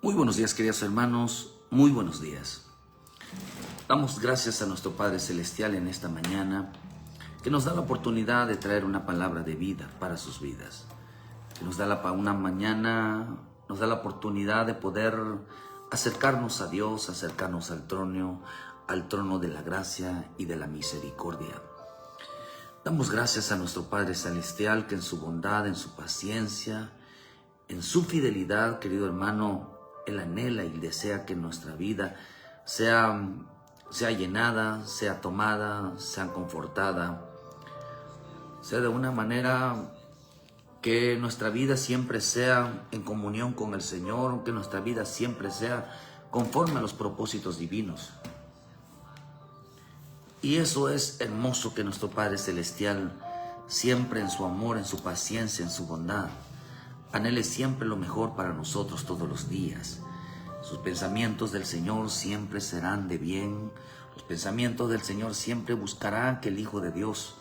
Muy buenos días, queridos hermanos, muy buenos días. Damos gracias a nuestro Padre Celestial en esta mañana, que nos da la oportunidad de traer una palabra de vida para sus vidas. Que nos da una mañana, nos da la oportunidad de poder acercarnos a Dios, acercarnos al trono de la gracia y de la misericordia. Damos gracias a nuestro Padre Celestial, que en su bondad, en su paciencia, en su fidelidad, querido hermano, Él anhela y desea que nuestra vida sea llenada, sea tomada, sea confortada, sea de una manera que nuestra vida siempre sea en comunión con el Señor, que nuestra vida siempre sea conforme a los propósitos divinos. Y eso es hermoso, que nuestro Padre Celestial siempre en su amor, en su paciencia, en su bondad, anhele siempre lo mejor para nosotros todos los días. Sus pensamientos del Señor siempre serán de bien. Los pensamientos del Señor siempre buscarán que el Hijo de Dios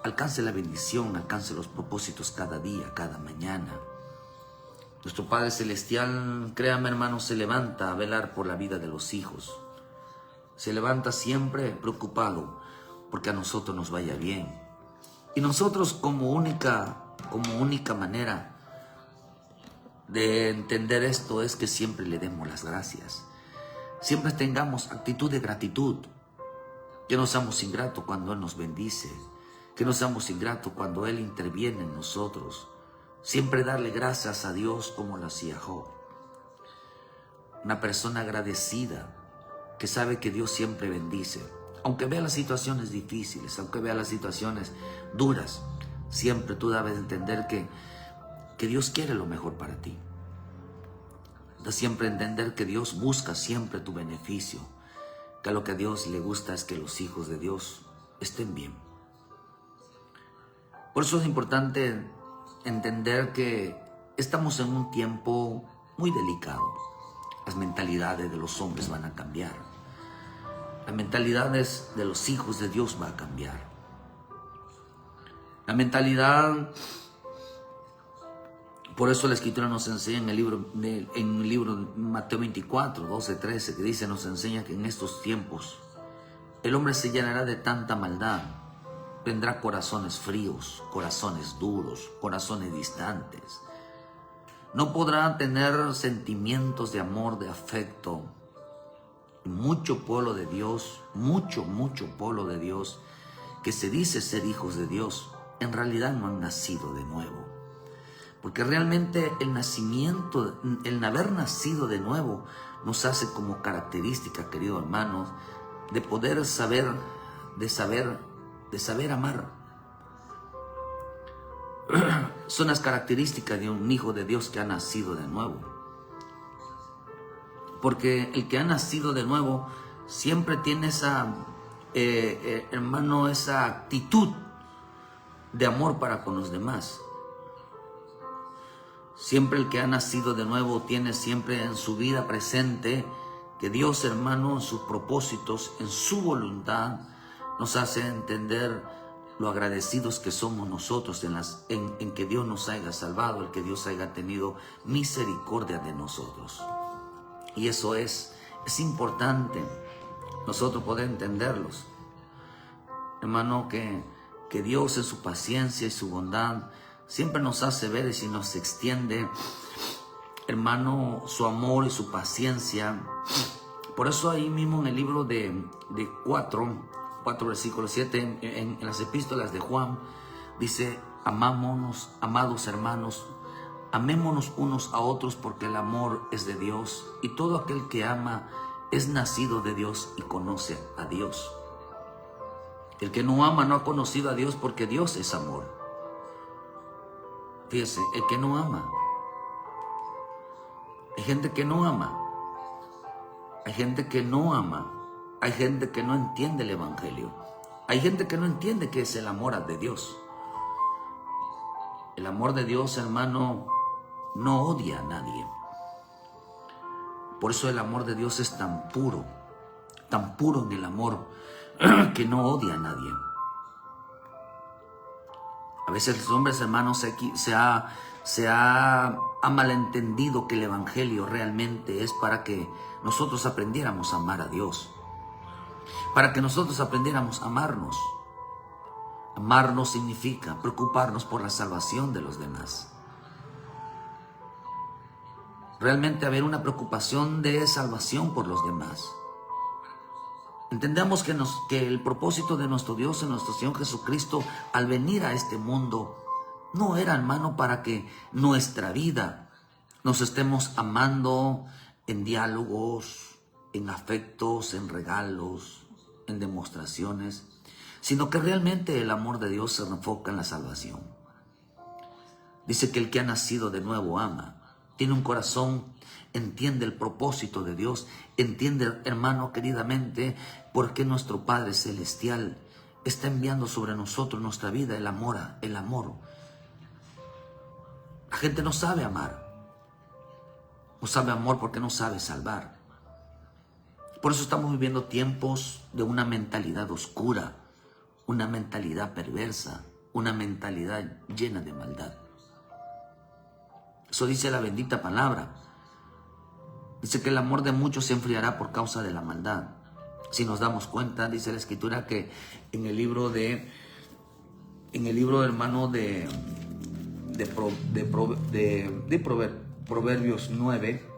alcance la bendición, alcance los propósitos cada día, cada mañana. Nuestro Padre Celestial, créame hermano, se levanta a velar por la vida de los hijos. Se levanta siempre preocupado porque a nosotros nos vaya bien. Y nosotros como única manera de entender esto es que siempre le demos las gracias. Siempre tengamos actitud de gratitud. Que no seamos ingratos cuando Él nos bendice. Que no seamos ingratos cuando Él interviene en nosotros. Siempre darle gracias a Dios como lo hacía Job. Una persona agradecida que sabe que Dios siempre bendice. Aunque vea las situaciones difíciles, aunque vea las situaciones duras, siempre tú debes entender que Dios quiere lo mejor para ti. De siempre entender que Dios busca siempre tu beneficio, que a lo que a Dios le gusta es que los hijos de Dios estén bien. Por eso es importante entender que estamos en un tiempo muy delicado. Las mentalidades de los hombres van a cambiar. Las mentalidades de los hijos de Dios va a cambiar. La mentalidad. Por eso la Escritura nos enseña en el libro de Mateo 24, 12, 13, que dice, nos enseña que en estos tiempos el hombre se llenará de tanta maldad, tendrá corazones fríos, corazones duros, corazones distantes. No podrá tener sentimientos de amor, de afecto. Mucho pueblo de Dios, mucho pueblo de Dios, que se dice ser hijos de Dios, en realidad no han nacido de nuevo. Porque realmente el haber nacido de nuevo nos hace como característica, queridos hermanos, de poder saber amar. Son las características de un hijo de Dios que ha nacido de nuevo. Porque el que ha nacido de nuevo siempre tiene esa actitud de amor para con los demás. Siempre el que ha nacido de nuevo tiene siempre en su vida presente que Dios, hermano, en sus propósitos, en su voluntad, nos hace entender lo agradecidos que somos nosotros en que Dios nos haya salvado, el que Dios haya tenido misericordia de nosotros. Y eso es importante nosotros poder entenderlos. Hermano, que Dios en su paciencia y su bondad siempre nos hace ver y nos extiende, hermano, su amor y su paciencia. Por eso ahí mismo en el libro de 4 versículos 7, en las epístolas de Juan, dice, amámonos, amados hermanos, amémonos unos a otros porque el amor es de Dios y todo aquel que ama es nacido de Dios y conoce a Dios. El que no ama no ha conocido a Dios porque Dios es amor. Fíjese, el que no ama. Hay gente que no ama. Hay gente que no ama. Hay gente que no entiende el Evangelio. Hay gente que no entiende qué es el amor de Dios. El amor de Dios, hermano, no odia a nadie. Por eso el amor de Dios es tan puro en el amor, que no odia a nadie. A veces los hombres, hermanos, ha malentendido que el Evangelio realmente es para que nosotros aprendiéramos a amar a Dios, para que nosotros aprendiéramos a amarnos. Amarnos significa preocuparnos por la salvación de los demás. Realmente haber una preocupación de salvación por los demás. Entendamos que el propósito de nuestro Dios y nuestro Señor Jesucristo al venir a este mundo no era, hermano, para que nuestra vida nos estemos amando en diálogos, en afectos, en regalos, en demostraciones, sino que realmente el amor de Dios se enfoca en la salvación. Dice que el que ha nacido de nuevo ama, tiene un corazón, entiende el propósito de Dios, entiende, hermano, queridamente, por qué nuestro Padre Celestial está enviando sobre nosotros nuestra vida el amor, el amor. La gente no sabe amar, no sabe amor porque no sabe salvar. Por eso estamos viviendo tiempos de una mentalidad oscura, una mentalidad perversa, una mentalidad llena de maldad. Eso dice la bendita palabra. Dice que el amor de muchos se enfriará por causa de la maldad. Si nos damos cuenta, dice la Escritura que en el libro hermano de Proverbios 9,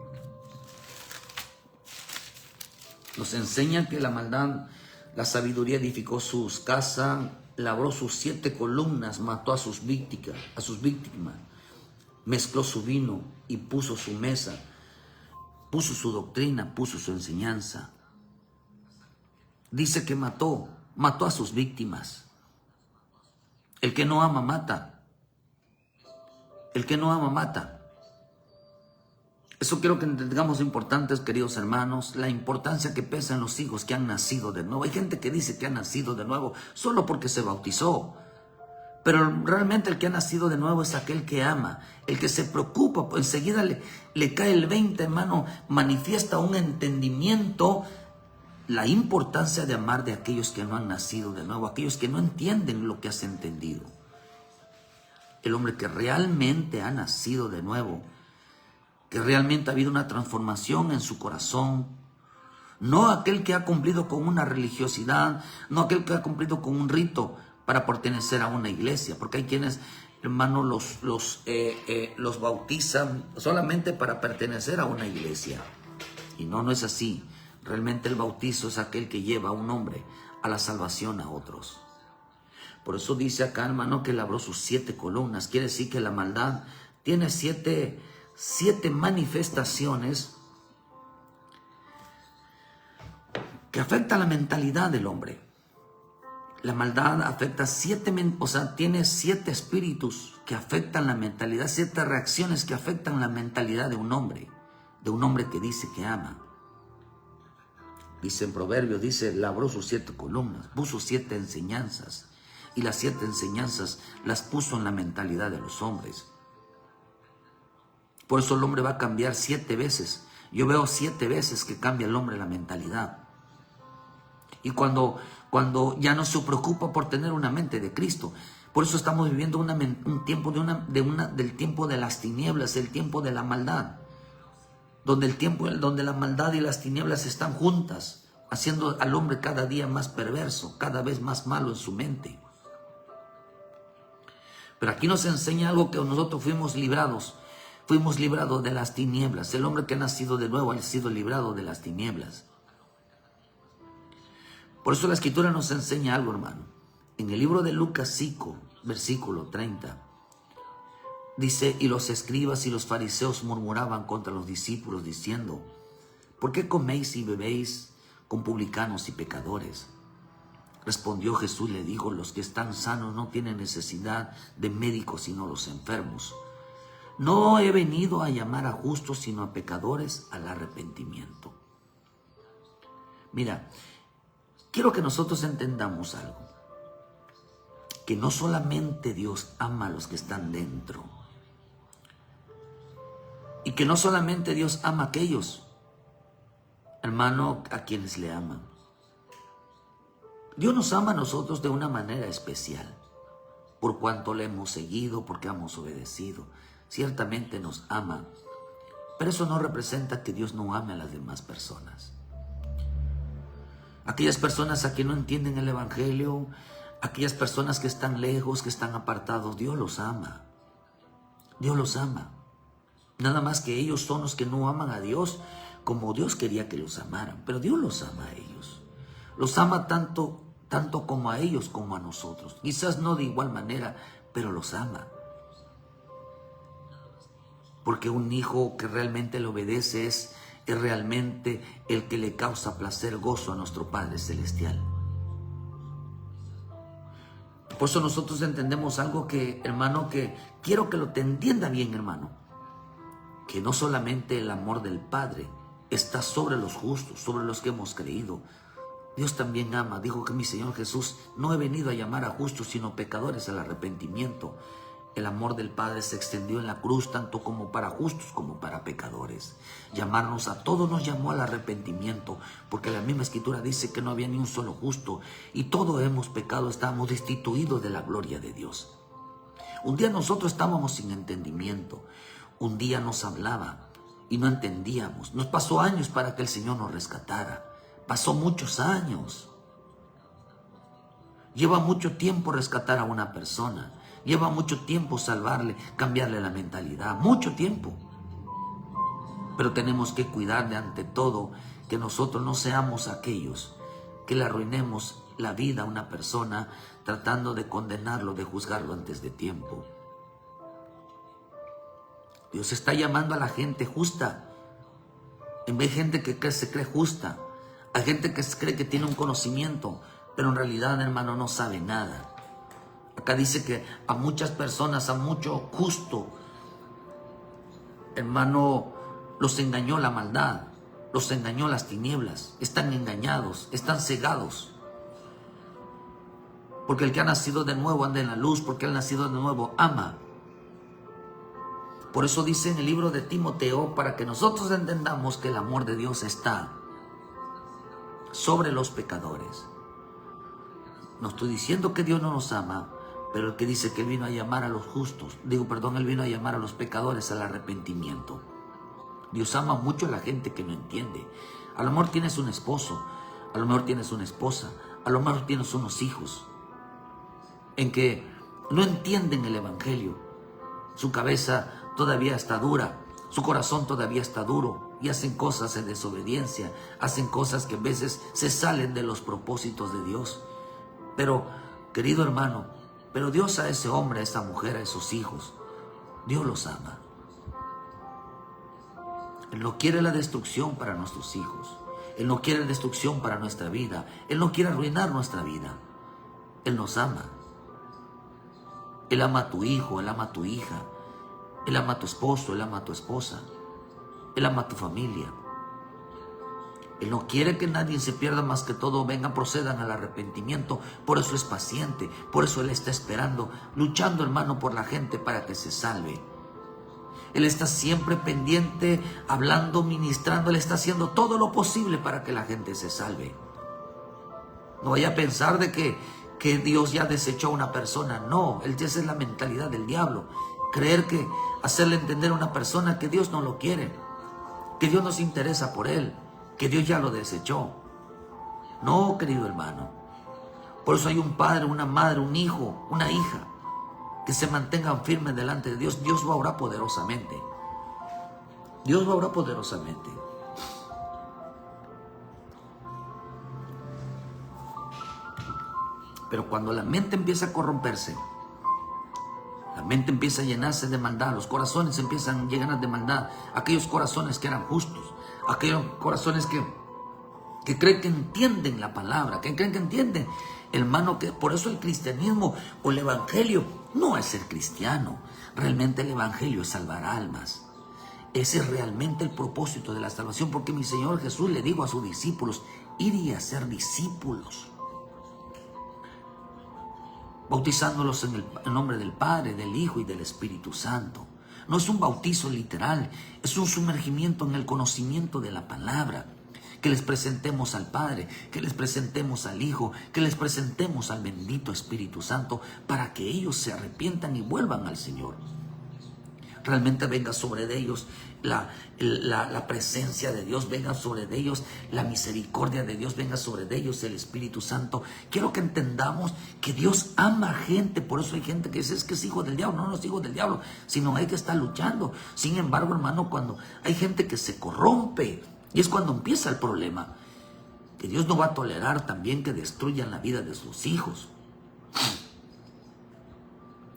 nos enseña que la maldad, la sabiduría edificó sus casas, labró sus 7 columnas, mató a sus víctimas, mezcló su vino y puso su mesa, puso su doctrina, puso su enseñanza. Dice que mató a sus víctimas. El que no ama, mata. El que no ama, mata. Eso quiero que entendamos importantes, queridos hermanos, la importancia que pesa en los hijos que han nacido de nuevo. Hay gente que dice que ha nacido de nuevo solo porque se bautizó. Pero realmente el que ha nacido de nuevo es aquel que ama, el que se preocupa. Pues enseguida le cae el 20, hermano, manifiesta un entendimiento, la importancia de amar de aquellos que no han nacido de nuevo, aquellos que no entienden lo que has entendido. El hombre que realmente ha nacido de nuevo, que realmente ha habido una transformación en su corazón, no aquel que ha cumplido con una religiosidad, no aquel que ha cumplido con un rito para pertenecer a una iglesia, porque hay quienes, hermano, los bautizan solamente para pertenecer a una iglesia, y no es así. Realmente el bautizo es aquel que lleva a un hombre a la salvación a otros. Por eso dice acá, hermano, que labró sus 7 columnas. Quiere decir que la maldad tiene siete manifestaciones que afectan la mentalidad del hombre. La maldad afecta tiene 7 espíritus que afectan la mentalidad, 7 reacciones que afectan la mentalidad de un hombre que dice que ama. Dice en Proverbios, labró sus 7 columnas, puso 7 enseñanzas, y las 7 enseñanzas las puso en la mentalidad de los hombres. Por eso el hombre va a cambiar 7 veces. Yo veo 7 veces que cambia el hombre la mentalidad. Y cuando ya no se preocupa por tener una mente de Cristo. Por eso estamos viviendo un tiempo del tiempo de las tinieblas, el tiempo de la maldad. Donde la maldad y las tinieblas están juntas, haciendo al hombre cada día más perverso, cada vez más malo en su mente. Pero aquí nos enseña algo que nosotros fuimos librados de las tinieblas. El hombre que ha nacido de nuevo ha sido librado de las tinieblas. Por eso la Escritura nos enseña algo, hermano. En el libro de Lucas 5, versículo 30, dice, y los escribas y los fariseos murmuraban contra los discípulos diciendo, ¿por qué coméis y bebéis con publicanos y pecadores? Respondió Jesús y le dijo, los que están sanos no tienen necesidad de médicos sino los enfermos. No he venido a llamar a justos sino a pecadores al arrepentimiento. Mira, quiero que nosotros entendamos algo. Que no solamente Dios ama a los que están dentro. Y que no solamente Dios ama a aquellos, hermano, a quienes le aman. Dios nos ama a nosotros de una manera especial. Por cuanto le hemos seguido, porque hemos obedecido. ciertamente nos ama, pero eso no representa que Dios no ame a las demás personas. Aquellas personas a que no entienden el Evangelio, aquellas personas que están lejos, que están apartados, Dios los ama. Dios los ama. Nada más que ellos son los que no aman a Dios como Dios quería que los amaran. Pero Dios los ama a ellos. Los ama tanto como a ellos como a nosotros. Quizás no de igual manera, pero los ama. Porque un hijo que realmente le obedece es realmente el que le causa placer, gozo a nuestro Padre Celestial. Por eso nosotros entendemos algo que, hermano, que quiero que lo te entienda bien, hermano. Que no solamente el amor del Padre está sobre los justos, sobre los que hemos creído. Dios también ama. Dijo que mi Señor Jesús no he venido a llamar a justos, sino pecadores al arrepentimiento. El amor del Padre se extendió en la cruz tanto como para justos como para pecadores. Llamarnos a todos nos llamó al arrepentimiento, porque la misma Escritura dice que no había ni un solo justo y todos hemos pecado, estábamos destituidos de la gloria de Dios. Un día nosotros estábamos sin entendimiento, un día nos hablaba y no entendíamos. Nos pasó años para que el Señor nos rescatara, pasó muchos años. Lleva mucho tiempo rescatar a una persona. Lleva mucho tiempo salvarle, cambiarle la mentalidad, mucho tiempo. Pero tenemos que cuidar de ante todo que nosotros no seamos aquellos que le arruinemos la vida a una persona tratando de condenarlo, de juzgarlo antes de tiempo. Dios está llamando a la gente justa. En vez de gente que se cree justa, a gente que se cree que tiene un conocimiento, pero en realidad, hermano, no sabe nada. Acá dice que a muchas personas, a mucho justo, hermano, los engañó la maldad, los engañó las tinieblas. Están engañados, están cegados. Porque el que ha nacido de nuevo anda en la luz, porque el nacido de nuevo ama. Por eso dice en el libro de Timoteo, para que nosotros entendamos que el amor de Dios está sobre los pecadores. No estoy diciendo que Dios no nos ama, pero el que dice que Él vino a llamar a los justos, Él vino a llamar a los pecadores al arrepentimiento. Dios ama mucho a la gente que no entiende. A lo mejor tienes un esposo, a lo mejor tienes una esposa, a lo mejor tienes unos hijos, en que no entienden el Evangelio. Su cabeza todavía está dura, su corazón todavía está duro y hacen cosas en desobediencia, hacen cosas que a veces se salen de los propósitos de Dios. Pero, querido hermano, pero Dios a ese hombre, a esa mujer, a esos hijos, Dios los ama. Él no quiere la destrucción para nuestros hijos. Él no quiere destrucción para nuestra vida. Él no quiere arruinar nuestra vida. Él nos ama. Él ama a tu hijo, Él ama a tu hija. Él ama a tu esposo, Él ama a tu esposa. Él ama a tu familia. Él no quiere que nadie se pierda, más que todo vengan, procedan al arrepentimiento. Por eso es paciente, por eso Él está esperando, luchando, hermano, por la gente para que se salve. Él está siempre pendiente, hablando, ministrando. Él está haciendo todo lo posible para que la gente se salve. No vaya a pensar de que Dios ya desechó a una persona. No, esa es la mentalidad del diablo. Creer que hacerle entender a una persona que Dios no lo quiere, que Dios no se interesa por él, que Dios ya lo desechó. No, querido hermano. Por eso hay un padre, una madre, un hijo, una hija, que se mantengan firmes delante de Dios. Dios va a obrar poderosamente. Dios va a obrar poderosamente. Pero cuando la mente empieza a corromperse, la mente empieza a llenarse de maldad, los corazones empiezan a llenar de maldad, aquellos corazones que eran justos, aquellos corazones que creen que entienden la palabra, que creen que entienden, hermano, que por eso el cristianismo o el evangelio no es ser cristiano. Realmente el evangelio es salvar almas. Ese es realmente el propósito de la salvación, porque mi Señor Jesús le dijo a sus discípulos, ir y hacer discípulos, bautizándolos en el nombre del Padre, del Hijo y del Espíritu Santo. No es un bautizo literal, es un sumergimiento en el conocimiento de la palabra. Que les presentemos al Padre, que les presentemos al Hijo, que les presentemos al bendito Espíritu Santo para que ellos se arrepientan y vuelvan al Señor. realmente venga sobre ellos la presencia de Dios, venga sobre ellos la misericordia de Dios, venga sobre ellos el Espíritu Santo. Quiero que entendamos que Dios ama gente. Por eso hay gente que dice, es que es hijo del diablo. No, no es hijo del diablo, sino hay que estar luchando. Sin embargo, hermano, cuando hay gente que se corrompe, y es cuando empieza el problema, que Dios no va a tolerar también que destruyan la vida de sus hijos.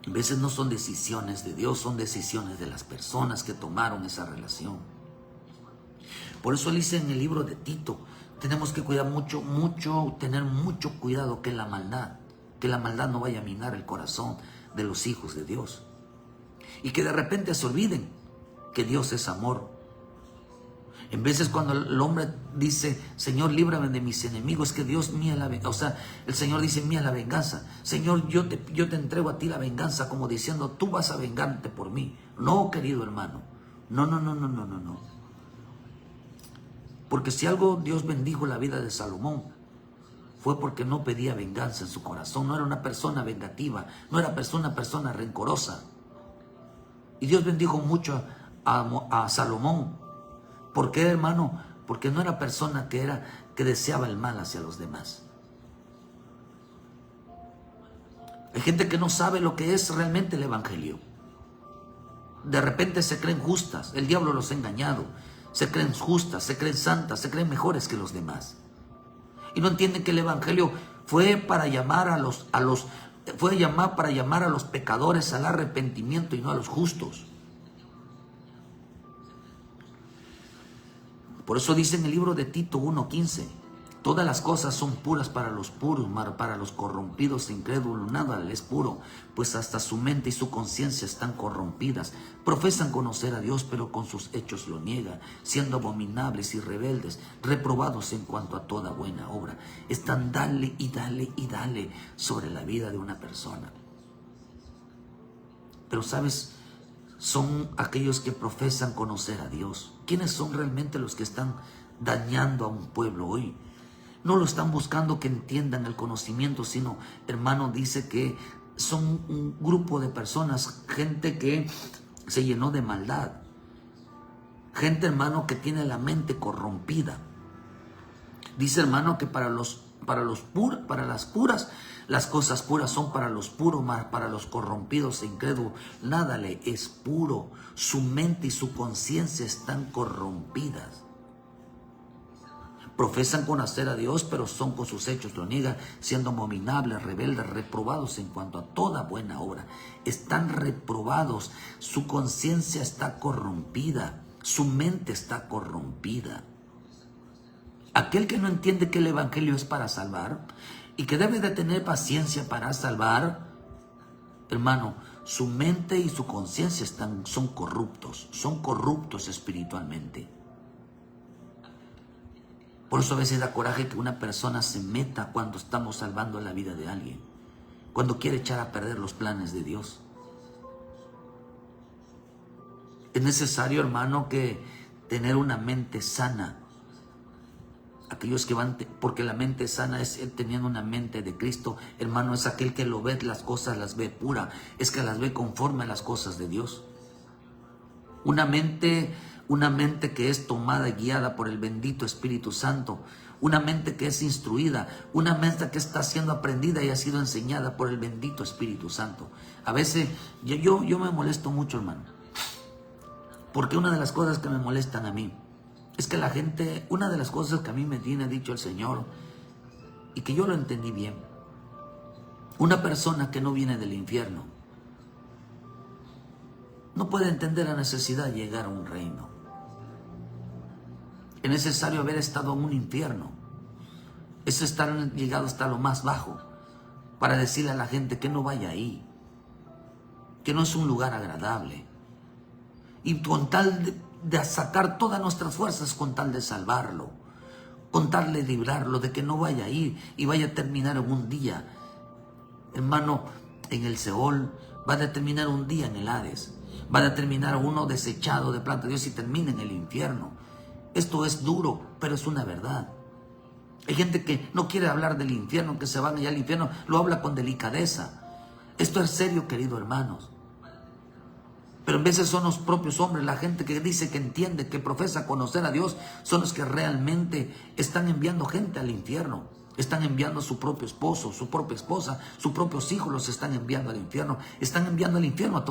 A veces no son decisiones de Dios, son decisiones de las personas que tomaron esa relación. Por eso él dice en el libro de Tito, tenemos que cuidar tener mucho cuidado que la maldad no vaya a minar el corazón de los hijos de Dios. Y que de repente se olviden que Dios es amor. En veces cuando el hombre dice, Señor, líbrame de mis enemigos, que Dios mía la venganza. O sea, el Señor dice, mía la venganza. Señor, yo te entrego a ti la venganza, como diciendo, tú vas a vengarte por mí. No, querido hermano. No. Porque si algo Dios bendijo la vida de Salomón, fue porque no pedía venganza en su corazón. No era una persona vengativa, no era una persona rencorosa. Y Dios bendijo mucho a Salomón. ¿Por qué, hermano? Porque no era persona que deseaba el mal hacia los demás. Hay gente que no sabe lo que es realmente el evangelio. De repente se creen justas, el diablo los ha engañado. Se creen justas, se creen santas, se creen mejores que los demás. Y no entienden que el evangelio fue para llamar a los pecadores al arrepentimiento y no a los justos. Por eso dice en el libro de Tito 1:15, todas las cosas son puras para los puros, para los corrompidos e incrédulos, nada les es puro, pues hasta su mente y su conciencia están corrompidas. Profesan conocer a Dios, pero con sus hechos lo niegan, siendo abominables y rebeldes, reprobados en cuanto a toda buena obra. Están dale y dale sobre la vida de una persona. Pero ¿sabes? Son aquellos que profesan conocer a Dios. ¿Quiénes son realmente los que están dañando a un pueblo hoy? No lo están buscando que entiendan el conocimiento, sino, hermano, dice que son un grupo de personas, gente que se llenó de maldad. Gente, hermano, que tiene la mente corrompida. Dice, hermano, que para las puras, las cosas puras son para los puros, mas para los corrompidos e incrédulos nada le es puro. Su mente y su conciencia están corrompidas. Profesan conocer a Dios, pero son con sus hechos lo niegan, siendo abominables, rebeldes, reprobados en cuanto a toda buena obra. Están reprobados, su conciencia está corrompida, su mente está corrompida. Aquel que no entiende que el evangelio es para salvar y que debe de tener paciencia para salvar, hermano, su mente y su conciencia son corruptos espiritualmente. Por eso a veces da coraje que una persona se meta cuando estamos salvando la vida de alguien, cuando quiere echar a perder los planes de Dios. Es necesario, hermano, que tener una mente sana. Aquellos que van, porque la mente sana es teniendo una mente de Cristo, hermano, es aquel que lo ve, las cosas las ve pura, es que las ve conforme a las cosas de Dios. Una mente que es tomada y guiada por el bendito Espíritu Santo, una mente que es instruida, una mente que está siendo aprendida y ha sido enseñada por el bendito Espíritu Santo. A veces yo me molesto mucho, hermano, porque una de las cosas que me molestan a mí es que la gente, una de las cosas que a mí me tiene dicho el Señor y que yo lo entendí bien, una persona que no viene del infierno no puede entender la necesidad de llegar a un reino. Es necesario haber estado en un infierno, es estar llegado hasta lo más bajo para decirle a la gente que no vaya ahí, que no es un lugar agradable, y con tal de sacar todas nuestras fuerzas con tal de salvarlo, con tal de librarlo, de que no vaya a ir y vaya a terminar en un día, hermano, en el Seol, va a terminar un día en el Hades, va a terminar uno desechado de planta de Dios y termina en el infierno. Esto es duro, pero es una verdad. Hay gente que no quiere hablar del infierno, que se van allá al infierno, lo habla con delicadeza. Esto es serio, queridos hermanos. Pero en veces son los propios hombres, la gente que dice que entiende, que profesa conocer a Dios, son los que realmente están enviando gente al infierno. Están enviando a su propio esposo, su propia esposa, sus propios hijos los están enviando al infierno. Están enviando al infierno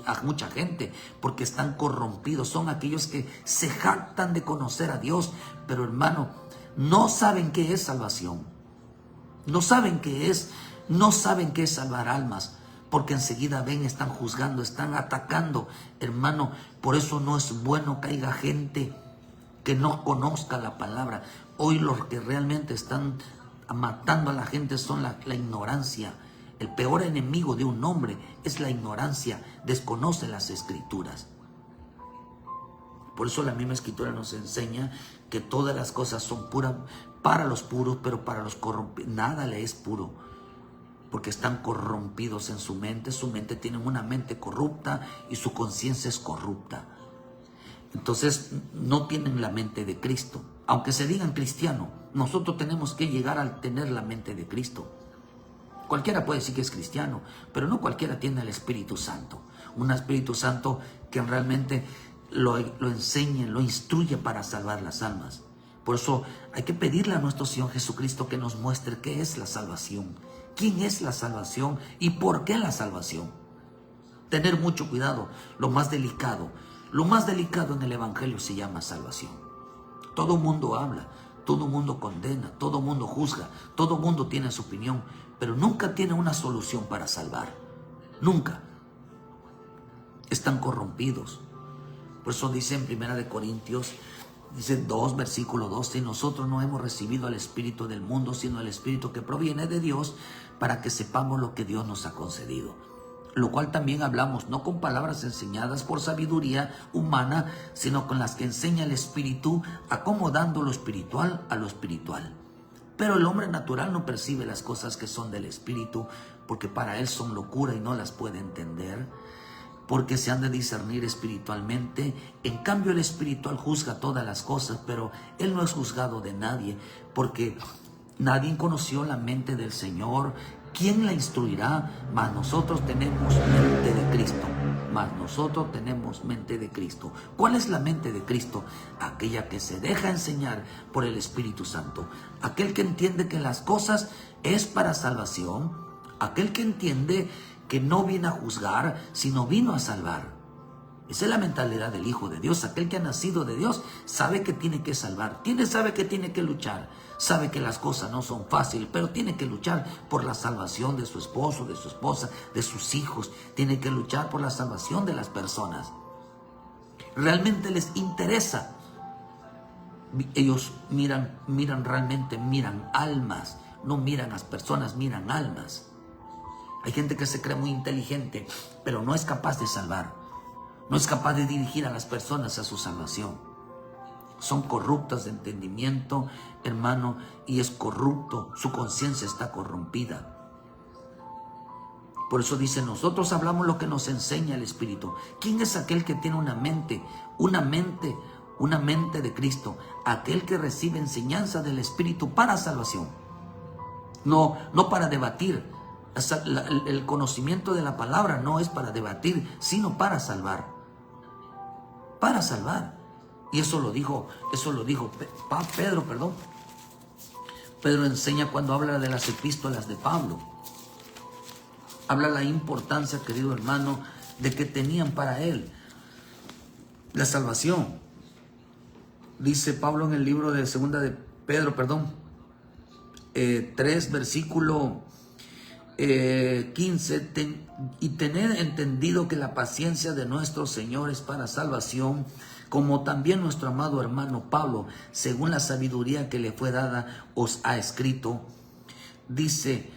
a mucha gente porque están corrompidos. Son aquellos que se jactan de conocer a Dios, pero hermano, no saben qué es salvación. No saben qué es salvar almas. Porque enseguida ven, están juzgando, están atacando, hermano. Por eso no es bueno que haya gente que no conozca la palabra. Hoy los que realmente están matando a la gente son la ignorancia. El peor enemigo de un hombre es la ignorancia. Desconoce las escrituras. Por eso la misma escritura nos enseña que todas las cosas son puras para los puros, pero para los corrompidos nada le es puro. Porque están corrompidos en su mente tienen una mente corrupta y su conciencia es corrupta. Entonces no tienen la mente de Cristo. Aunque se digan cristiano, nosotros tenemos que llegar a tener la mente de Cristo. Cualquiera puede decir que es cristiano, pero no cualquiera tiene el Espíritu Santo. Un Espíritu Santo que realmente lo enseñe, lo instruye para salvar las almas. Por eso hay que pedirle a nuestro Señor Jesucristo que nos muestre qué es la salvación. ¿Quién es la salvación y por qué la salvación? Tener mucho cuidado. Lo más delicado en el Evangelio se llama salvación. Todo mundo habla, todo mundo condena, todo mundo juzga, todo mundo tiene su opinión, pero nunca tiene una solución para salvar. Nunca. Están corrompidos. Por eso dice en 1 Corintios, dice 2, versículo 12, nosotros no hemos recibido al espíritu del mundo, sino el espíritu que proviene de Dios, para que sepamos lo que Dios nos ha concedido. Lo cual también hablamos, no con palabras enseñadas por sabiduría humana, sino con las que enseña el Espíritu, acomodando lo espiritual a lo espiritual. Pero el hombre natural no percibe las cosas que son del Espíritu, porque para él son locura y no las puede entender, porque se han de discernir espiritualmente. En cambio el espiritual juzga todas las cosas, pero él no es juzgado de nadie, porque nadie conoció la mente del Señor. ¿Quién la instruirá? Mas nosotros tenemos mente de Cristo. ¿Cuál es la mente de Cristo? Aquella que se deja enseñar por el Espíritu Santo. Aquel que entiende que las cosas es para salvación. Aquel que entiende que no vino a juzgar, sino vino a salvar. Esa es la mentalidad del Hijo de Dios. Aquel que ha nacido de Dios sabe que tiene que salvar, sabe que tiene que luchar, sabe que las cosas no son fáciles, pero tiene que luchar por la salvación de su esposo, de su esposa, de sus hijos. Tiene que luchar por la salvación de las personas. Realmente les interesa. Ellos miran almas, no miran a las personas, miran almas. Hay gente que se cree muy inteligente, pero no es capaz de salvar. No es capaz de dirigir a las personas a su salvación. Son corruptas de entendimiento, hermano, y es corrupto. Su conciencia está corrompida. Por eso dice, nosotros hablamos lo que nos enseña el Espíritu. ¿Quién es aquel que tiene una mente de Cristo? Aquel que recibe enseñanza del Espíritu para salvación. No para debatir. El conocimiento de la palabra no es para debatir, sino para salvar. Para salvar. Y eso lo dijo Pedro. Pedro enseña cuando habla de las epístolas de Pablo. Habla la importancia, querido hermano, de que tenían para él la salvación. Dice Pablo en el libro de segunda de Pedro, 3, versículo 15, y tener entendido que la paciencia de nuestro Señor es para salvación, como también nuestro amado hermano Pablo, según la sabiduría que le fue dada, os ha escrito. Dice,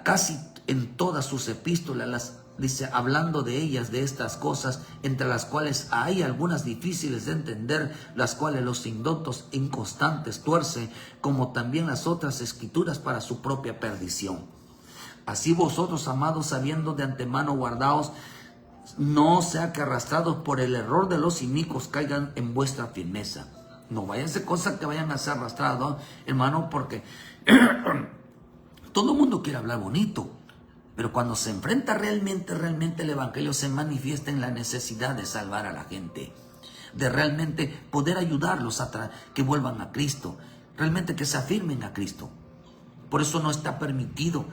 casi en todas sus epístolas, dice, hablando de ellas, de estas cosas, entre las cuales hay algunas difíciles de entender, las cuales los indoctos inconstantes tuercen, como también las otras escrituras para su propia perdición. Así vosotros, amados, habiendo de antemano guardaos, no sea que arrastrados por el error de los inicuos caigan en vuestra firmeza. No vayan a ser cosas que vayan a ser arrastrados, hermano, porque todo el mundo quiere hablar bonito. Pero cuando se enfrenta realmente el Evangelio, se manifiesta en la necesidad de salvar a la gente, de realmente poder ayudarlos a que vuelvan a Cristo, realmente que se afirmen a Cristo. Por eso no está permitido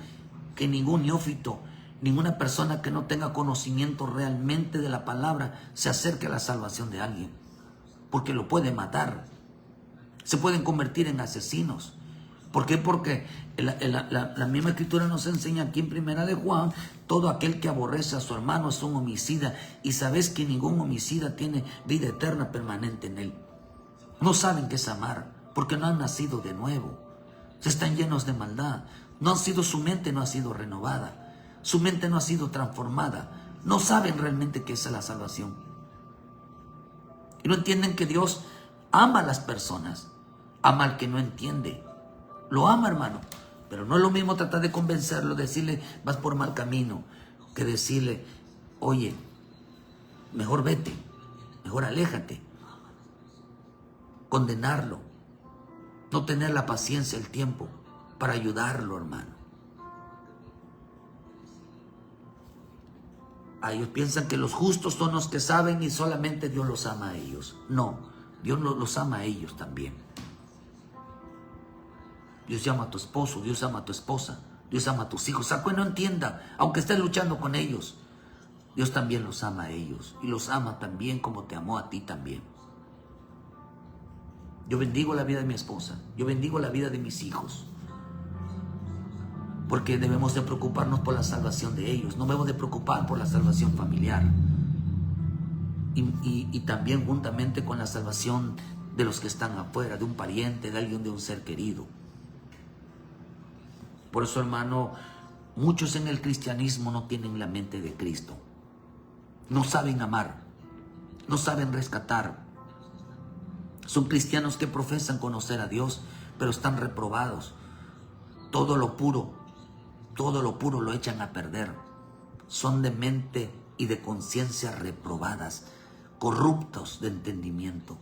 que ningún neófito, ninguna persona que no tenga conocimiento realmente de la palabra se acerque a la salvación de alguien, porque lo puede matar. Se pueden convertir en asesinos. ¿Por qué? Porque la misma Escritura nos enseña aquí en Primera de Juan: todo aquel que aborrece a su hermano es un homicida, y sabes que ningún homicida tiene vida eterna permanente en él. No saben qué es amar, porque no han nacido de nuevo. Están llenos de maldad. Su mente no ha sido renovada. Su mente no ha sido transformada. No saben realmente qué es la salvación. Y no entienden que Dios ama a las personas. Ama al que no entiende. Lo ama, hermano. Pero no es lo mismo tratar de convencerlo, decirle vas por mal camino, que decirle, oye, mejor vete, mejor aléjate. Condenarlo. No tener la paciencia, el tiempo para ayudarlo, hermano. Ellos piensan que los justos son los que saben y solamente Dios los ama a ellos. No, Dios los ama a ellos también. Dios ama a tu esposo, Dios ama a tu esposa, Dios ama a tus hijos. Aunque no entienda, aunque estés luchando con ellos, Dios también los ama a ellos. Y los ama también como te amó a ti también. Yo bendigo la vida de mi esposa, yo bendigo la vida de mis hijos, porque debemos de preocuparnos por la salvación de ellos, no debemos de preocupar por la salvación familiar y también juntamente con la salvación de los que están afuera, de un pariente, de alguien, de un ser querido. Por eso, hermano, muchos en el cristianismo no tienen la mente de Cristo, no saben amar, no saben rescatar. Son cristianos que profesan conocer a Dios, pero están reprobados. Todo lo puro lo echan a perder. Son de mente y de conciencia reprobadas, corruptos de entendimiento.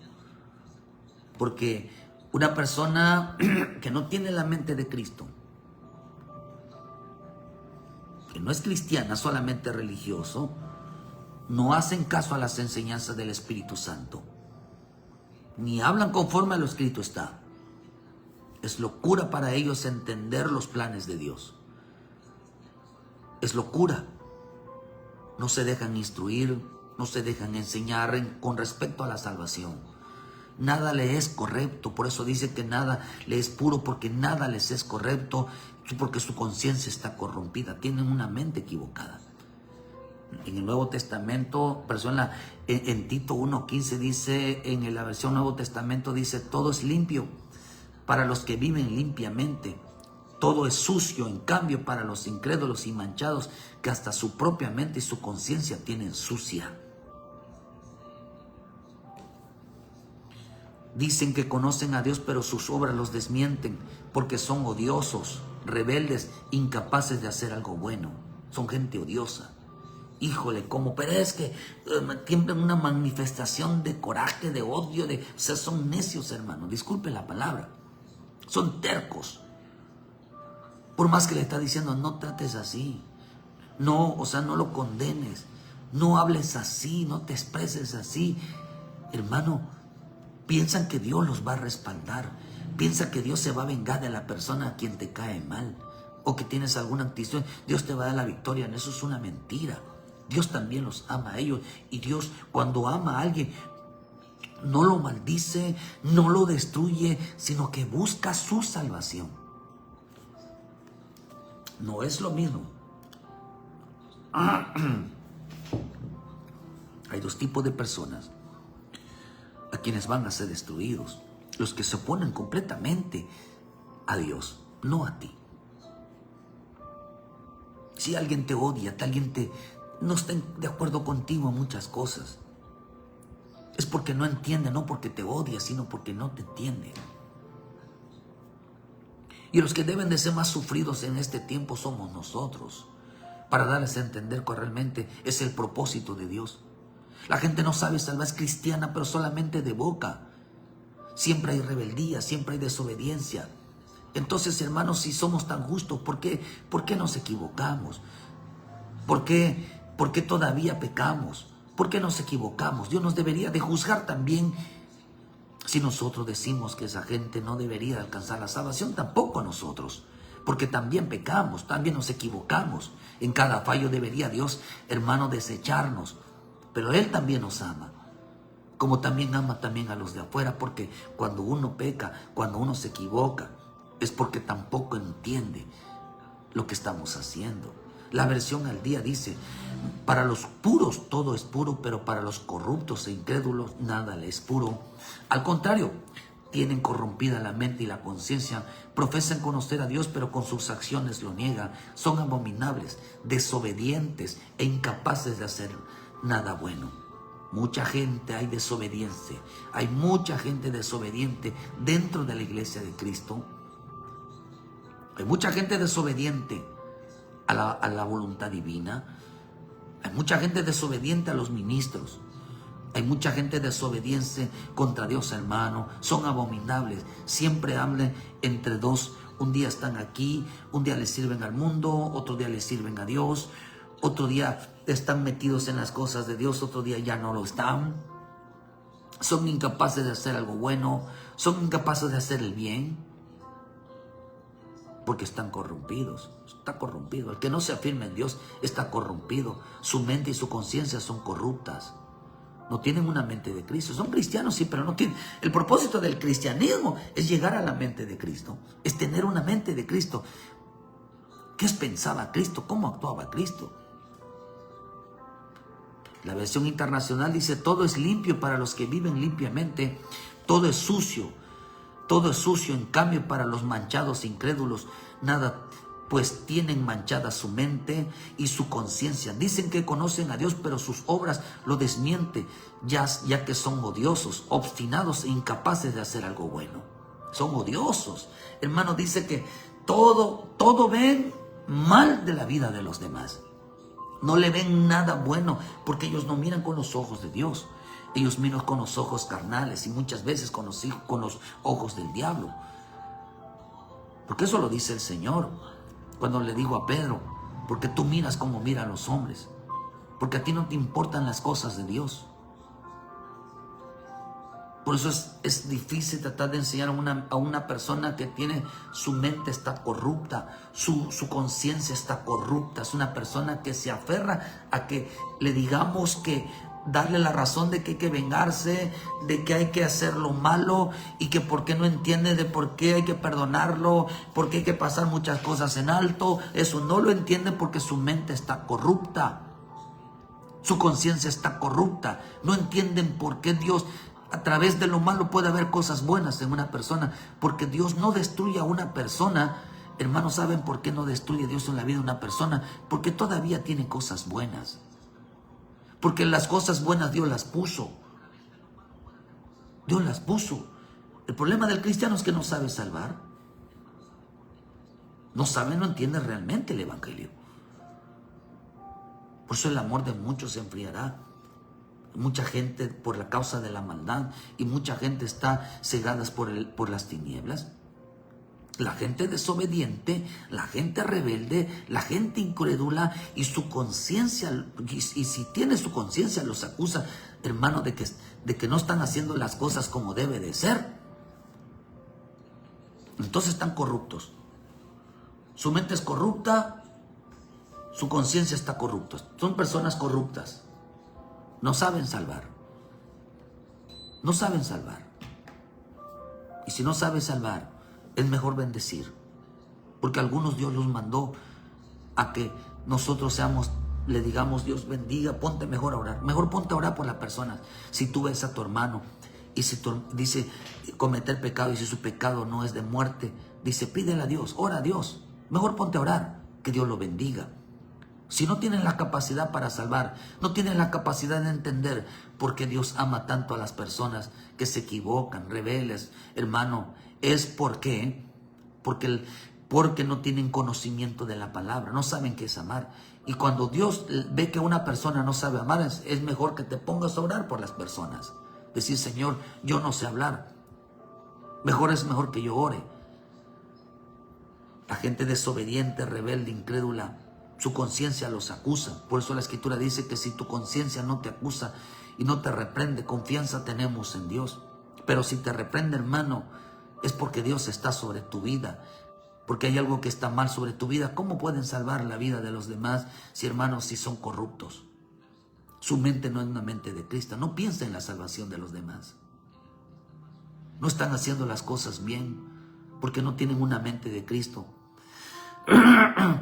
Porque una persona que no tiene la mente de Cristo, que no es cristiana, solamente religioso, no hacen caso a las enseñanzas del Espíritu Santo, ni hablan conforme a lo escrito está. Es locura para ellos entender los planes de Dios. Es locura. No se dejan instruir, no se dejan enseñar con respecto a la salvación. Nada le es correcto, por eso dice que nada le es puro, porque nada les es correcto, porque su conciencia está corrompida, tienen una mente equivocada. En el Nuevo Testamento, en Tito 1:15 dice, en la versión Nuevo Testamento dice, todo es limpio para los que viven limpiamente, todo es sucio, en cambio, para los incrédulos y manchados, que hasta su propia mente y su conciencia tienen sucia. Dicen que conocen a Dios, pero sus obras los desmienten, porque son odiosos, rebeldes, incapaces de hacer algo bueno. Son gente odiosa. Híjole, pero es que tienen una manifestación de coraje, de odio, o sea, son necios, hermano, disculpe la palabra. Son tercos. Por más que le está diciendo, no trates así. No, no lo condenes. No hables así, no te expreses así. Hermano, piensan que Dios los va a respaldar. Piensa que Dios se va a vengar de la persona a quien te cae mal, o que tienes alguna actitud. Dios te va a dar la victoria. Eso es una mentira. Dios también los ama a ellos. Y Dios, cuando ama a alguien, no lo maldice, no lo destruye, sino que busca su salvación. No es lo mismo. Hay dos tipos de personas a quienes van a ser destruidos: los que se oponen completamente a Dios, no a ti. Si alguien te odia, no está de acuerdo contigo en muchas cosas, es porque no entiende, no porque te odia, sino porque no te entiende. Y los que deben de ser más sufridos en este tiempo somos nosotros, para darles a entender que realmente es el propósito de Dios. La gente no sabe salvar, es cristiana, pero solamente de boca. Siempre hay rebeldía, siempre hay desobediencia. Entonces, hermanos, si somos tan justos, ¿por qué nos equivocamos? ¿Por qué? ¿Por qué todavía pecamos? ¿Por qué nos equivocamos? Dios nos debería de juzgar también. Si nosotros decimos que esa gente no debería alcanzar la salvación, tampoco a nosotros. Porque también pecamos, también nos equivocamos. En cada fallo debería Dios, hermano, desecharnos. Pero Él también nos ama. Como también ama también a los de afuera. Porque cuando uno peca, cuando uno se equivoca, es porque tampoco entiende lo que estamos haciendo. La versión al día dice: para los puros todo es puro, pero para los corruptos e incrédulos nada le es puro. Al contrario, tienen corrompida la mente y la conciencia, profesan conocer a Dios, pero con sus acciones lo niegan. Son abominables, desobedientes e incapaces de hacer nada bueno. Mucha gente hay desobediente, hay mucha gente desobediente dentro de la iglesia de Cristo. Hay mucha gente desobediente a la voluntad divina. Hay mucha gente desobediente a los ministros. Hay mucha gente desobediente contra Dios, hermano. Son abominables. Siempre hablan entre dos. Un día están aquí, un día le sirven al mundo, otro día le sirven a Dios, otro día están metidos en las cosas de Dios, otro día ya no lo están. Son incapaces de hacer algo bueno, son incapaces de hacer el bien, porque están corrompidos. Está corrompido. El que no se afirma en Dios está corrompido. Su mente y su conciencia son corruptas. No tienen una mente de Cristo. Son cristianos, sí, pero no tienen. El propósito del cristianismo es llegar a la mente de Cristo. Es tener una mente de Cristo. ¿Qué pensaba Cristo? ¿Cómo actuaba Cristo? La versión internacional dice: todo es limpio para los que viven limpiamente. Todo es sucio. Todo es sucio, en cambio, para los manchados e incrédulos, nada, pues tienen manchada su mente y su conciencia. Dicen que conocen a Dios, pero sus obras lo desmienten, ya que son odiosos, obstinados e incapaces de hacer algo bueno. Son odiosos. Hermano, dice que todo ven mal de la vida de los demás. No le ven nada bueno, porque ellos no miran con los ojos de Dios. Ellos miran con los ojos carnales y muchas veces con los ojos del diablo. Porque eso lo dice el Señor cuando le dijo a Pedro: porque tú miras como miran los hombres, porque a ti no te importan las cosas de Dios. Por eso es difícil tratar de enseñar a una persona que tiene su mente está corrupta, su conciencia está corrupta. Es una persona que se aferra a que le digamos que darle la razón de que hay que vengarse, de que hay que hacer lo malo y que por qué no entiende de por qué hay que perdonarlo, por qué hay que pasar muchas cosas en alto. Eso no lo entiende porque su mente está corrupta, su conciencia está corrupta. No entienden por qué Dios a través de lo malo puede haber cosas buenas en una persona, porque Dios no destruye a una persona. Hermanos, ¿saben por qué no destruye Dios en la vida de una persona? Porque todavía tiene cosas buenas. Porque las cosas buenas Dios las puso. Dios las puso. El problema del cristiano es que no sabe salvar. No sabe, no entiende realmente el evangelio. Por eso el amor de muchos se enfriará. Mucha gente por la causa de la maldad y mucha gente está cegada por las tinieblas. La gente desobediente, la gente rebelde, la gente incrédula y su conciencia, y si tiene su conciencia los acusa, hermano, de que no están haciendo las cosas como debe de ser. Entonces están corruptos. Su mente es corrupta, su conciencia está corrupta. Son personas corruptas. No saben salvar. No saben salvar. Y si no sabes salvar, es mejor bendecir. Porque a algunos Dios los mandó a que nosotros le digamos: Dios bendiga, ponte mejor a orar. Mejor ponte a orar por las personas. Si tú ves a tu hermano y si dice cometer pecado, y si su pecado no es de muerte, dice pídele a Dios, ora a Dios. Mejor ponte a orar, que Dios lo bendiga. Si no tienen la capacidad para salvar, no tienen la capacidad de entender por qué Dios ama tanto a las personas que se equivocan, rebeldes, hermano, es porque no tienen conocimiento de la palabra, no saben qué es amar. Y cuando Dios ve que una persona no sabe amar, es mejor que te pongas a orar por las personas. Decir: Señor, yo no sé hablar. Es mejor que yo ore. La gente desobediente, rebelde, incrédula, Su conciencia los acusa. Por eso la Escritura dice que si tu conciencia no te acusa y no te reprende, confianza tenemos en Dios. Pero si te reprende, hermano, es porque Dios está sobre tu vida, porque hay algo que está mal sobre tu vida. ¿Cómo pueden salvar la vida de los demás si, hermanos, si son corruptos? Su mente no es una mente de Cristo. No piensa en la salvación de los demás. No están haciendo las cosas bien porque no tienen una mente de Cristo.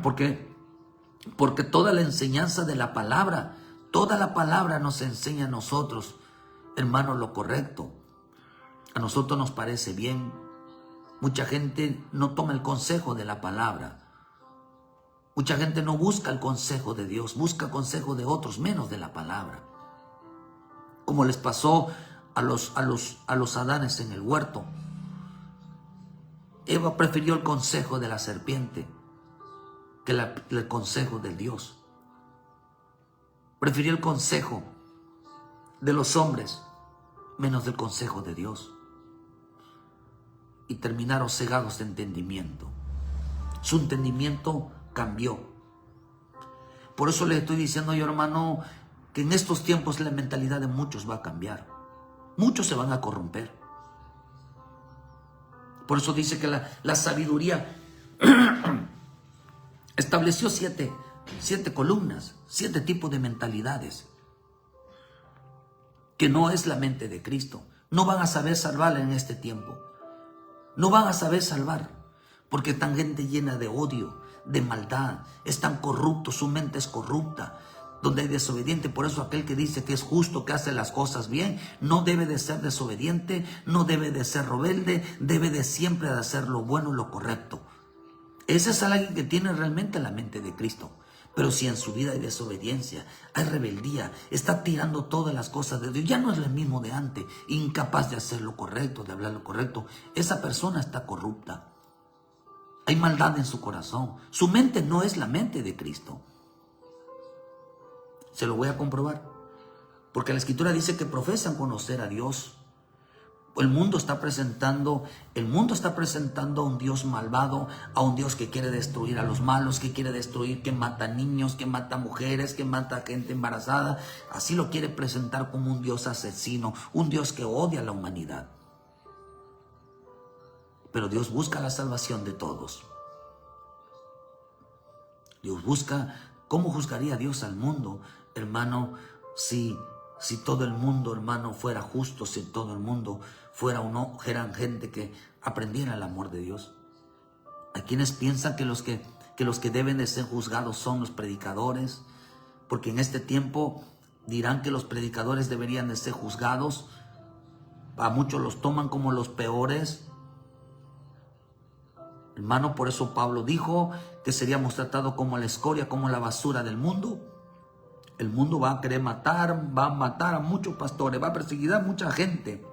Porque toda la enseñanza de la palabra, toda la palabra nos enseña a nosotros, hermano, lo correcto. A nosotros nos parece bien. Mucha gente no toma el consejo de la palabra. Mucha gente no busca el consejo de Dios, busca consejo de otros, menos de la palabra. Como les pasó a los Adanes en el huerto. Eva prefirió el consejo de la serpiente que el consejo de Dios. Prefirió el consejo de los hombres menos del consejo de Dios. Y terminaron cegados de entendimiento. Su entendimiento cambió. Por eso le estoy diciendo yo, hermano, que en estos tiempos la mentalidad de muchos va a cambiar. Muchos se van a corromper. Por eso dice que la sabiduría estableció siete columnas, 7 tipos de mentalidades, que no es la mente de Cristo. No van a saber salvarla en este tiempo. No van a saber salvar, porque están gente llena de odio, de maldad, están corruptos, su mente es corrupta, donde hay desobediente. Por eso aquel que dice que es justo, que hace las cosas bien, no debe de ser desobediente, no debe de ser rebelde, debe de siempre de hacer lo bueno y lo correcto. Ese es alguien que tiene realmente la mente de Cristo. Pero si en su vida hay desobediencia, hay rebeldía, está tirando todas las cosas de Dios, ya no es el mismo de antes, incapaz de hacer lo correcto, de hablar lo correcto, esa persona está corrupta. Hay maldad en su corazón. Su mente no es la mente de Cristo. Se lo voy a comprobar. Porque la Escritura dice que profesan conocer a Dios. El mundo está presentando a un Dios malvado, a un Dios que quiere destruir a los malos, que quiere destruir, que mata niños, que mata mujeres, que mata gente embarazada. Así lo quiere presentar como un Dios asesino, un Dios que odia a la humanidad. Pero Dios busca la salvación de todos. Dios busca. ¿Cómo juzgaría Dios al mundo, hermano, si todo el mundo, hermano, fuera justo, si todo el mundo fueran gente que aprendiera el amor de Dios? Hay quienes piensan que los que deben de ser juzgados son los predicadores, porque en este tiempo dirán que los predicadores deberían de ser juzgados. A muchos los toman como los peores. Hermano, por eso Pablo dijo que seríamos tratados como la escoria, como la basura del mundo. El mundo va a querer matar, va a matar a muchos pastores, va a perseguir a mucha gente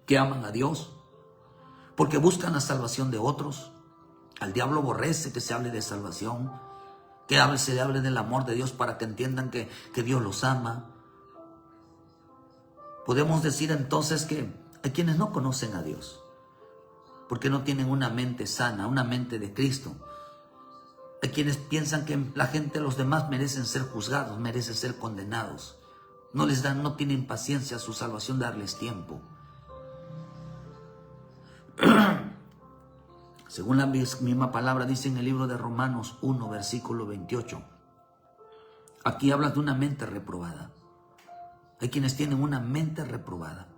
que aman a Dios, porque buscan la salvación de otros. Al diablo aborrece que se hable de salvación, que se le hable del amor de Dios para que entiendan que Dios los ama. Podemos decir entonces que hay quienes no conocen a Dios, porque no tienen una mente sana, una mente de Cristo. Hay quienes piensan que la gente, los demás merecen ser juzgados, merecen ser condenados. No tienen paciencia a su salvación, darles tiempo. Según la misma palabra dice en el libro de Romanos 1, versículo 28. Aquí habla de una mente reprobada. Hay quienes tienen una mente reprobada.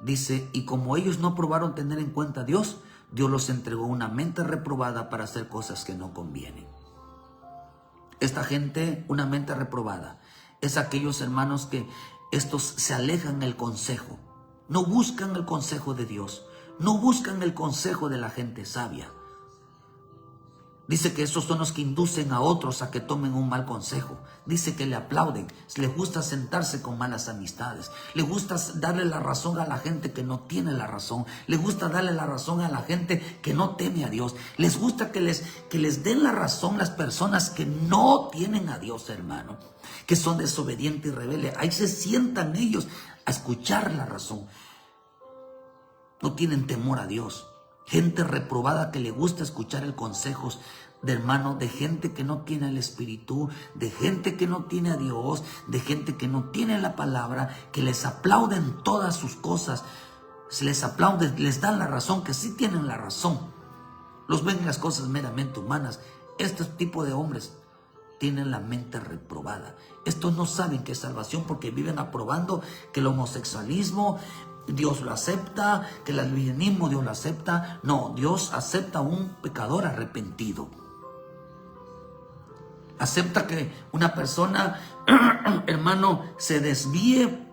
Dice, y como ellos no probaron tener en cuenta a Dios, Dios los entregó una mente reprobada para hacer cosas que no convienen. Esta gente, una mente reprobada, es aquellos hermanos que estos se alejan del consejo. No buscan el consejo de Dios. No buscan el consejo de la gente sabia. Dice que esos son los que inducen a otros a que tomen un mal consejo. Dice que le aplauden. Les gusta sentarse con malas amistades. Le gusta darle la razón a la gente que no tiene la razón. Le gusta darle la razón a la gente que no teme a Dios. Les gusta que les den la razón las personas que no tienen a Dios, hermano. Que son desobedientes y rebeldes. Ahí se sientan ellos a escuchar la razón. No tienen temor a Dios. Gente reprobada que le gusta escuchar el consejo de hermano, de gente que no tiene el Espíritu, de gente que no tiene a Dios, de gente que no tiene la palabra, que les aplauden todas sus cosas. Se les aplaude, les dan la razón, que sí tienen la razón. Los ven las cosas meramente humanas. Este tipo de hombres tienen la mente reprobada. Estos no saben qué es salvación porque viven aprobando que el homosexualismo Dios lo acepta, que el lesbianismo Dios lo acepta. No, Dios acepta a un pecador arrepentido. Acepta que una persona, hermano, se desvíe,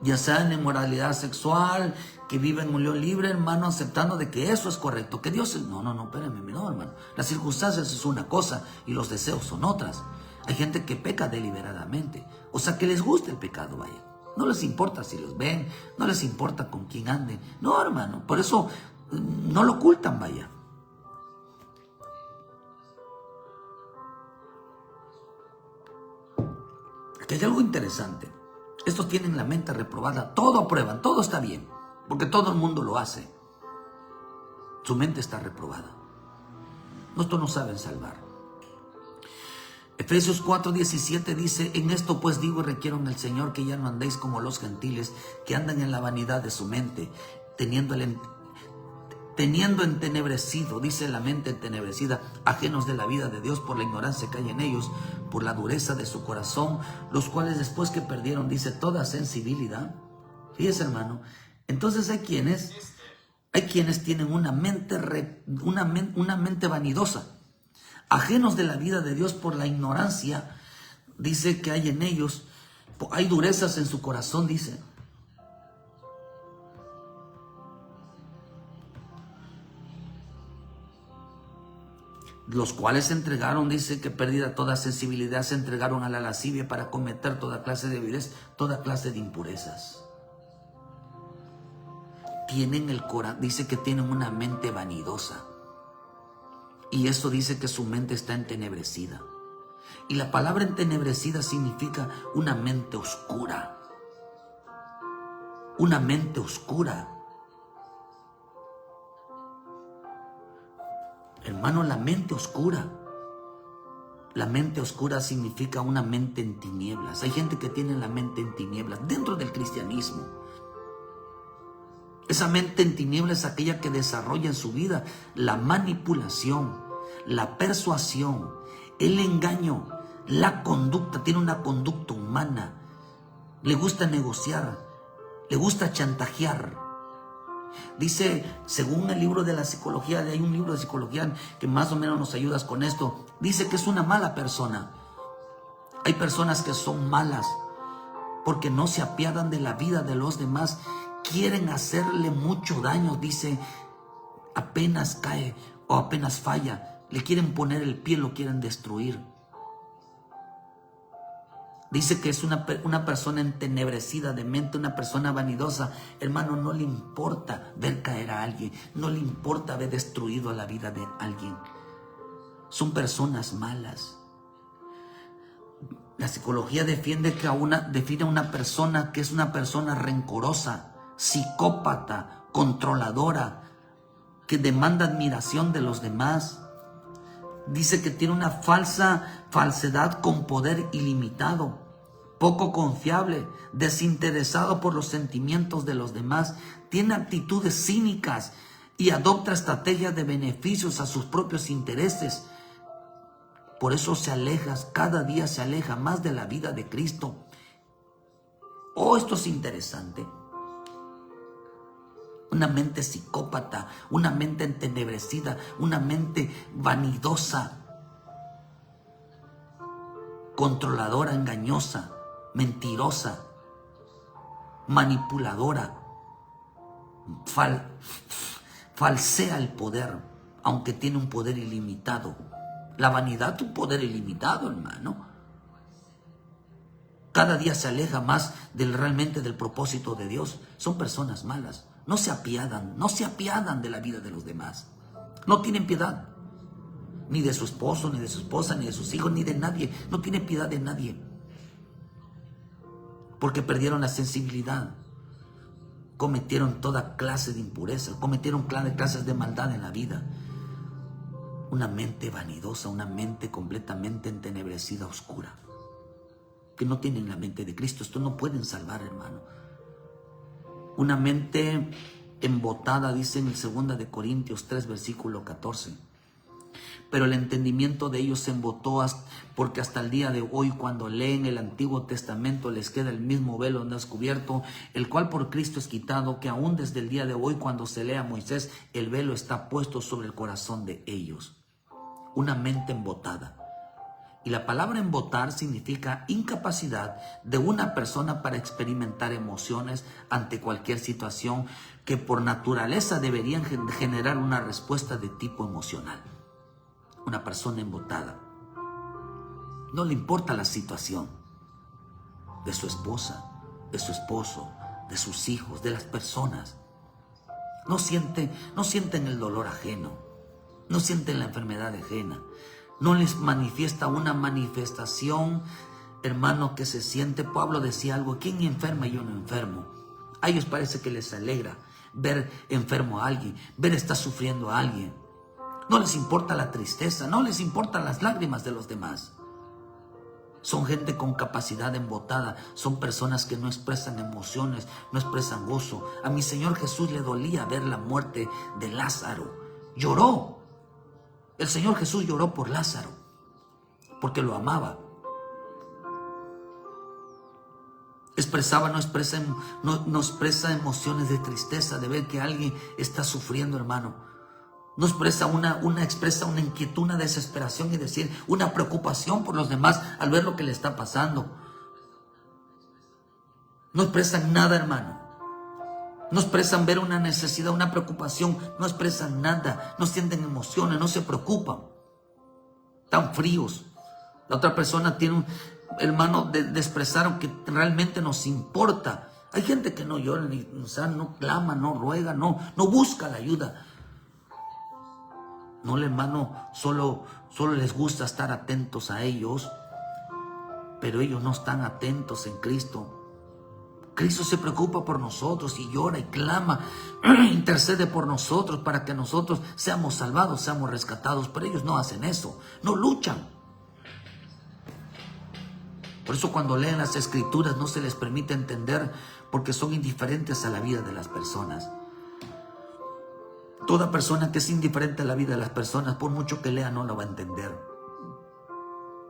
ya sea en inmoralidad sexual, que vive en unión libre, hermano, aceptando de que eso es correcto, que Dios es... No, espérame, no, hermano. Las circunstancias es una cosa y los deseos son otras. Hay gente que peca deliberadamente, o sea, que les gusta el pecado, vaya. No les importa si los ven, no les importa con quién anden. No, hermano, por eso no lo ocultan, vaya. Aquí hay algo interesante. Estos tienen la mente reprobada, todo aprueban, todo está bien, porque todo el mundo lo hace. Su mente está reprobada. Estos no saben salvar. Efesios 4:17 dice: en esto pues digo y requiero en el Señor que ya no andéis como los gentiles, que andan en la vanidad de su mente, teniendo entenebrecido, dice la mente entenebrecida, ajenos de la vida de Dios por la ignorancia que hay en ellos, por la dureza de su corazón, los cuales después que perdieron, dice, toda sensibilidad. Fíjese, hermano, entonces hay quienes tienen una mente vanidosa, ajenos de la vida de Dios por la ignorancia, dice que hay en ellos, hay durezas en su corazón, dice. Los cuales se entregaron, dice que perdida toda sensibilidad, se entregaron a la lascivia para cometer toda clase de viles, toda clase de impurezas. Tienen el corazón, dice que tienen una mente vanidosa. Y eso dice que su mente está entenebrecida. Y la palabra entenebrecida significa una mente oscura. Una mente oscura. Hermano, la mente oscura. La mente oscura significa una mente en tinieblas. Hay gente que tiene la mente en tinieblas dentro del cristianismo. Esa mente en tinieblas es aquella que desarrolla en su vida la manipulación, la persuasión, el engaño, la conducta. Tiene una conducta humana. Le gusta negociar, le gusta chantajear. Dice, según el libro de la psicología, hay un libro de psicología que más o menos nos ayuda con esto. Dice que es una mala persona. Hay personas que son malas porque no se apiadan de la vida de los demás. Quieren hacerle mucho daño, dice, apenas cae o apenas falla, le quieren poner el pie, lo quieren destruir. Dice que es una persona entenebrecida de mente, una persona vanidosa. Hermano, no le importa ver caer a alguien, no le importa haber destruido la vida de alguien. Son personas malas. La psicología define a una persona que es una persona rencorosa, psicópata, controladora, que demanda admiración de los demás. Dice que tiene una falsedad con poder ilimitado, poco confiable, desinteresado por los sentimientos de los demás, tiene actitudes cínicas y adopta estrategias de beneficios a sus propios intereses. Por eso cada día se aleja más de la vida de Cristo. Oh, esto es interesante. Una mente psicópata, una mente entenebrecida, una mente vanidosa, controladora, engañosa, mentirosa, manipuladora, falsea el poder, aunque tiene un poder ilimitado. La vanidad, un poder ilimitado, hermano. Cada día se aleja más realmente del propósito de Dios. Son personas malas. No se apiadan de la vida de los demás. No tienen piedad. Ni de su esposo, ni de su esposa, ni de sus hijos, ni de nadie. No tienen piedad de nadie. Porque perdieron la sensibilidad. cometieron toda clase de impureza, cometieron clases de maldad en la vida. Una mente vanidosa, una mente completamente entenebrecida, oscura, que no tienen la mente de Cristo. Esto no pueden salvar, hermano. Una mente embotada, dice en el 2 de Corintios 3, versículo 14. Pero el entendimiento de ellos se embotó porque hasta el día de hoy, cuando leen el Antiguo Testamento, les queda el mismo velo descubierto, el cual por Cristo es quitado, que aún desde el día de hoy, cuando se lea Moisés, el velo está puesto sobre el corazón de ellos. Una mente embotada. Y la palabra embotar significa incapacidad de una persona para experimentar emociones ante cualquier situación que por naturaleza deberían generar una respuesta de tipo emocional. Una persona embotada. No le importa la situación de su esposa, de su esposo, de sus hijos, de las personas. No sienten el dolor ajeno. No sienten la enfermedad ajena. No les manifiesta una manifestación, hermano, que se siente. Pablo decía algo: ¿quién enferma y yo no enfermo? A ellos parece que les alegra ver enfermo a alguien, ver está sufriendo a alguien. No les importa la tristeza, no les importan las lágrimas de los demás. Son gente con capacidad embotada, son personas que no expresan emociones, no expresan gozo. A mi Señor Jesús le dolía ver la muerte de Lázaro. Lloró. El Señor Jesús lloró por Lázaro, porque lo amaba. No expresa emociones de tristeza de ver que alguien está sufriendo, hermano. No expresa expresa una inquietud, una desesperación, y decir, una preocupación por los demás al ver lo que le está pasando. No expresan nada, hermano. No expresan ver una necesidad, una preocupación. No expresan nada. No sienten emociones, no se preocupan. Tan fríos. La otra persona tiene hermano, de expresar que realmente nos importa. Hay gente que no llora, no clama, no ruega, no busca la ayuda. No, hermano, solo les gusta estar atentos a ellos, pero ellos no están atentos en Cristo. Cristo se preocupa por nosotros y llora y clama, intercede por nosotros para que nosotros seamos salvados, seamos rescatados, pero ellos no hacen eso, no luchan. Por eso cuando leen las Escrituras no se les permite entender, porque son indiferentes a la vida de las personas. Toda persona que es indiferente a la vida de las personas, por mucho que lea, no lo va a entender.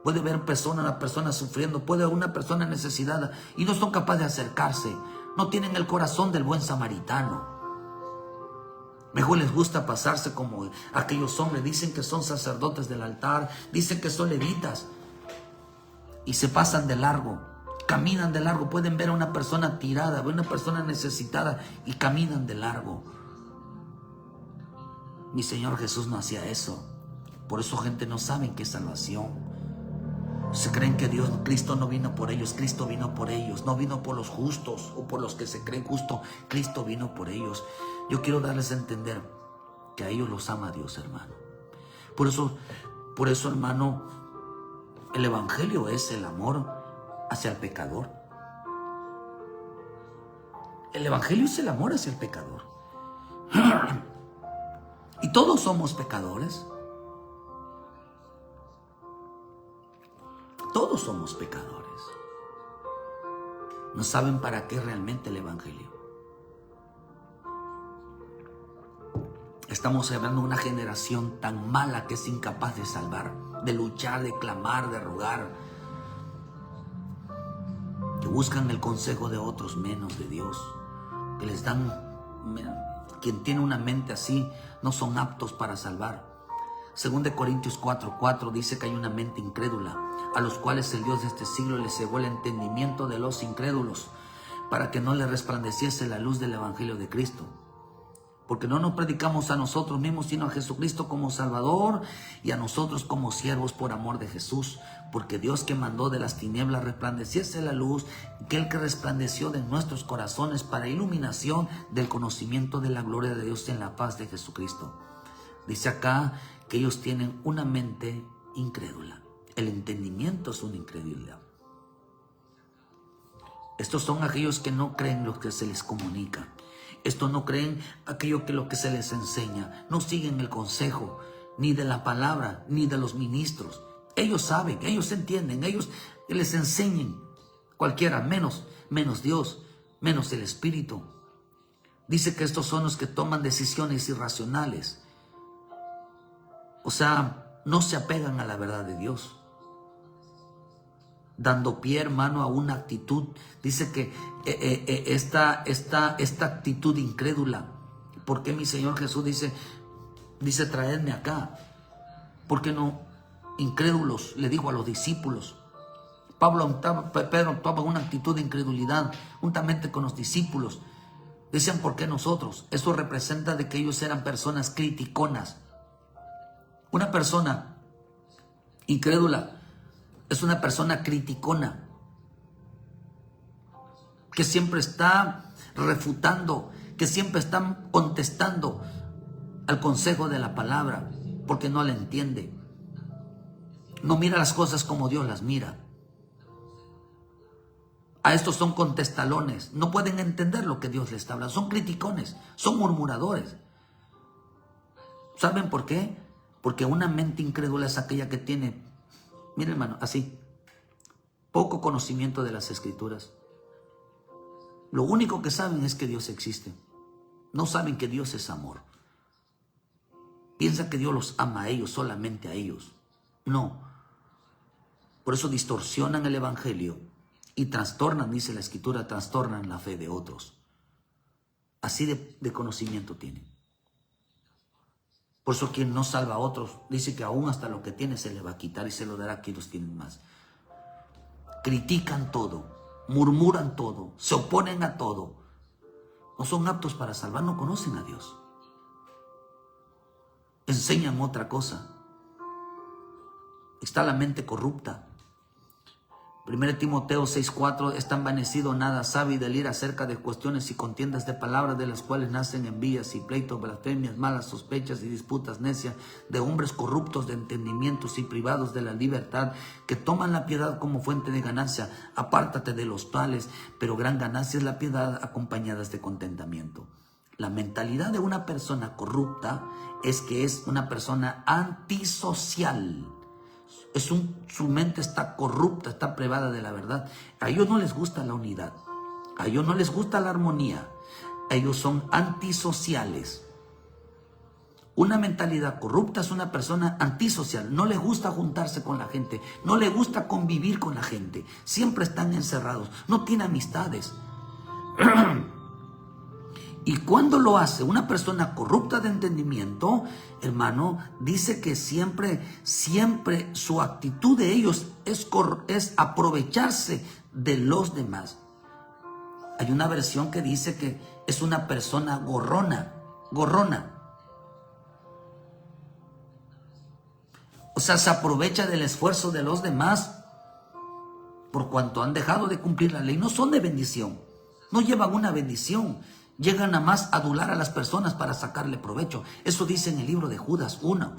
Puede ver una persona sufriendo, puede ver una persona necesitada y no son capaces de acercarse. No tienen el corazón del buen samaritano. Mejor les gusta pasarse como aquellos hombres. Dicen que son sacerdotes del altar, dicen que son levitas y se pasan de largo. Caminan de largo. Pueden ver a una persona tirada, ver a una persona necesitada y caminan de largo. Mi Señor Jesús no hacía eso. Por eso gente no sabe qué es salvación. Se creen que Cristo no vino por ellos. Cristo vino por ellos. No vino por los justos o por los que se creen justos. Cristo vino por ellos. Yo quiero darles a entender que a ellos los ama Dios, hermano. Por eso, hermano, el Evangelio es el amor hacia el pecador. El Evangelio es el amor hacia el pecador. Y todos somos pecadores. Todos somos pecadores. No saben para qué realmente el Evangelio. Estamos hablando de una generación tan mala que es incapaz de salvar, de luchar, de clamar, de rogar, que buscan el consejo de otros menos de Dios, que les dan. Quien tiene una mente así no son aptos para salvar. 2 Corintios 4:4 dice que hay una mente incrédula, a los cuales el Dios de este siglo les cegó el entendimiento de los incrédulos, para que no les resplandeciese la luz del Evangelio de Cristo. Porque no nos predicamos a nosotros mismos, sino a Jesucristo como Salvador y a nosotros como siervos por amor de Jesús. Porque Dios, que mandó de las tinieblas resplandeciese la luz, aquel que resplandeció de nuestros corazones para iluminación del conocimiento de la gloria de Dios en la paz de Jesucristo. Dice acá que ellos tienen una mente incrédula. El entendimiento es una incredulidad. Estos son aquellos que no creen lo que se les comunica. Estos no creen aquello que lo que se les enseña. No siguen el consejo, ni de la palabra, ni de los ministros. Ellos saben, ellos entienden, ellos les enseñen. Cualquiera, menos Dios, menos el Espíritu. Dice que estos son los que toman decisiones irracionales. O sea, no se apegan a la verdad de Dios. Dando pie, hermano, a una actitud. Dice que esta actitud incrédula. ¿Por qué mi Señor Jesús dice traedme acá? ¿Por qué no incrédulos? Le dijo a los discípulos. Pedro actuaba una actitud de incredulidad juntamente con los discípulos. Decían, ¿por qué nosotros? Eso representa de que ellos eran personas criticonas. Una persona incrédula es una persona criticona que siempre está refutando, que siempre está contestando al consejo de la palabra porque no la entiende. No mira las cosas como Dios las mira. A estos son contestalones, no pueden entender lo que Dios les está hablando, son criticones, son murmuradores. ¿Saben por qué? Porque una mente incrédula es aquella que tiene, mire hermano, así, poco conocimiento de las Escrituras. Lo único que saben es que Dios existe. No saben que Dios es amor. Piensan que Dios los ama a ellos, solamente a ellos. No. Por eso distorsionan el Evangelio y trastornan, dice la Escritura, trastornan la fe de otros. Así de conocimiento tienen. Por eso quien no salva a otros, dice que aún hasta lo que tiene se le va a quitar y se lo dará a quienes tienen más. Critican todo, murmuran todo, se oponen a todo. No son aptos para salvar, no conocen a Dios. Enseñan otra cosa. Está la mente corrupta. 1 Timoteo 6:4, está envanecido, nada sabe y delira acerca de cuestiones y contiendas de palabras de las cuales nacen envías y pleitos, blasfemias, malas sospechas y disputas necias de hombres corruptos de entendimientos y privados de la libertad, que toman la piedad como fuente de ganancia. Apártate de los tales, pero gran ganancia es la piedad acompañada de contentamiento. La mentalidad de una persona corrupta es que es una persona antisocial. Su mente está corrupta, está privada de la verdad. A ellos no les gusta la unidad, a ellos no les gusta la armonía, a ellos son antisociales. Una mentalidad corrupta es una persona antisocial, no le gusta juntarse con la gente, no le gusta convivir con la gente, siempre están encerrados, no tiene amistades. Y cuando lo hace una persona corrupta de entendimiento, hermano, dice que siempre su actitud de ellos es aprovecharse de los demás. Hay una versión que dice que es una persona gorrona. O sea, se aprovecha del esfuerzo de los demás por cuanto han dejado de cumplir la ley. No son de bendición, no llevan una bendición. Llegan a más adular a las personas para sacarle provecho. Eso dice en el libro de Judas 1.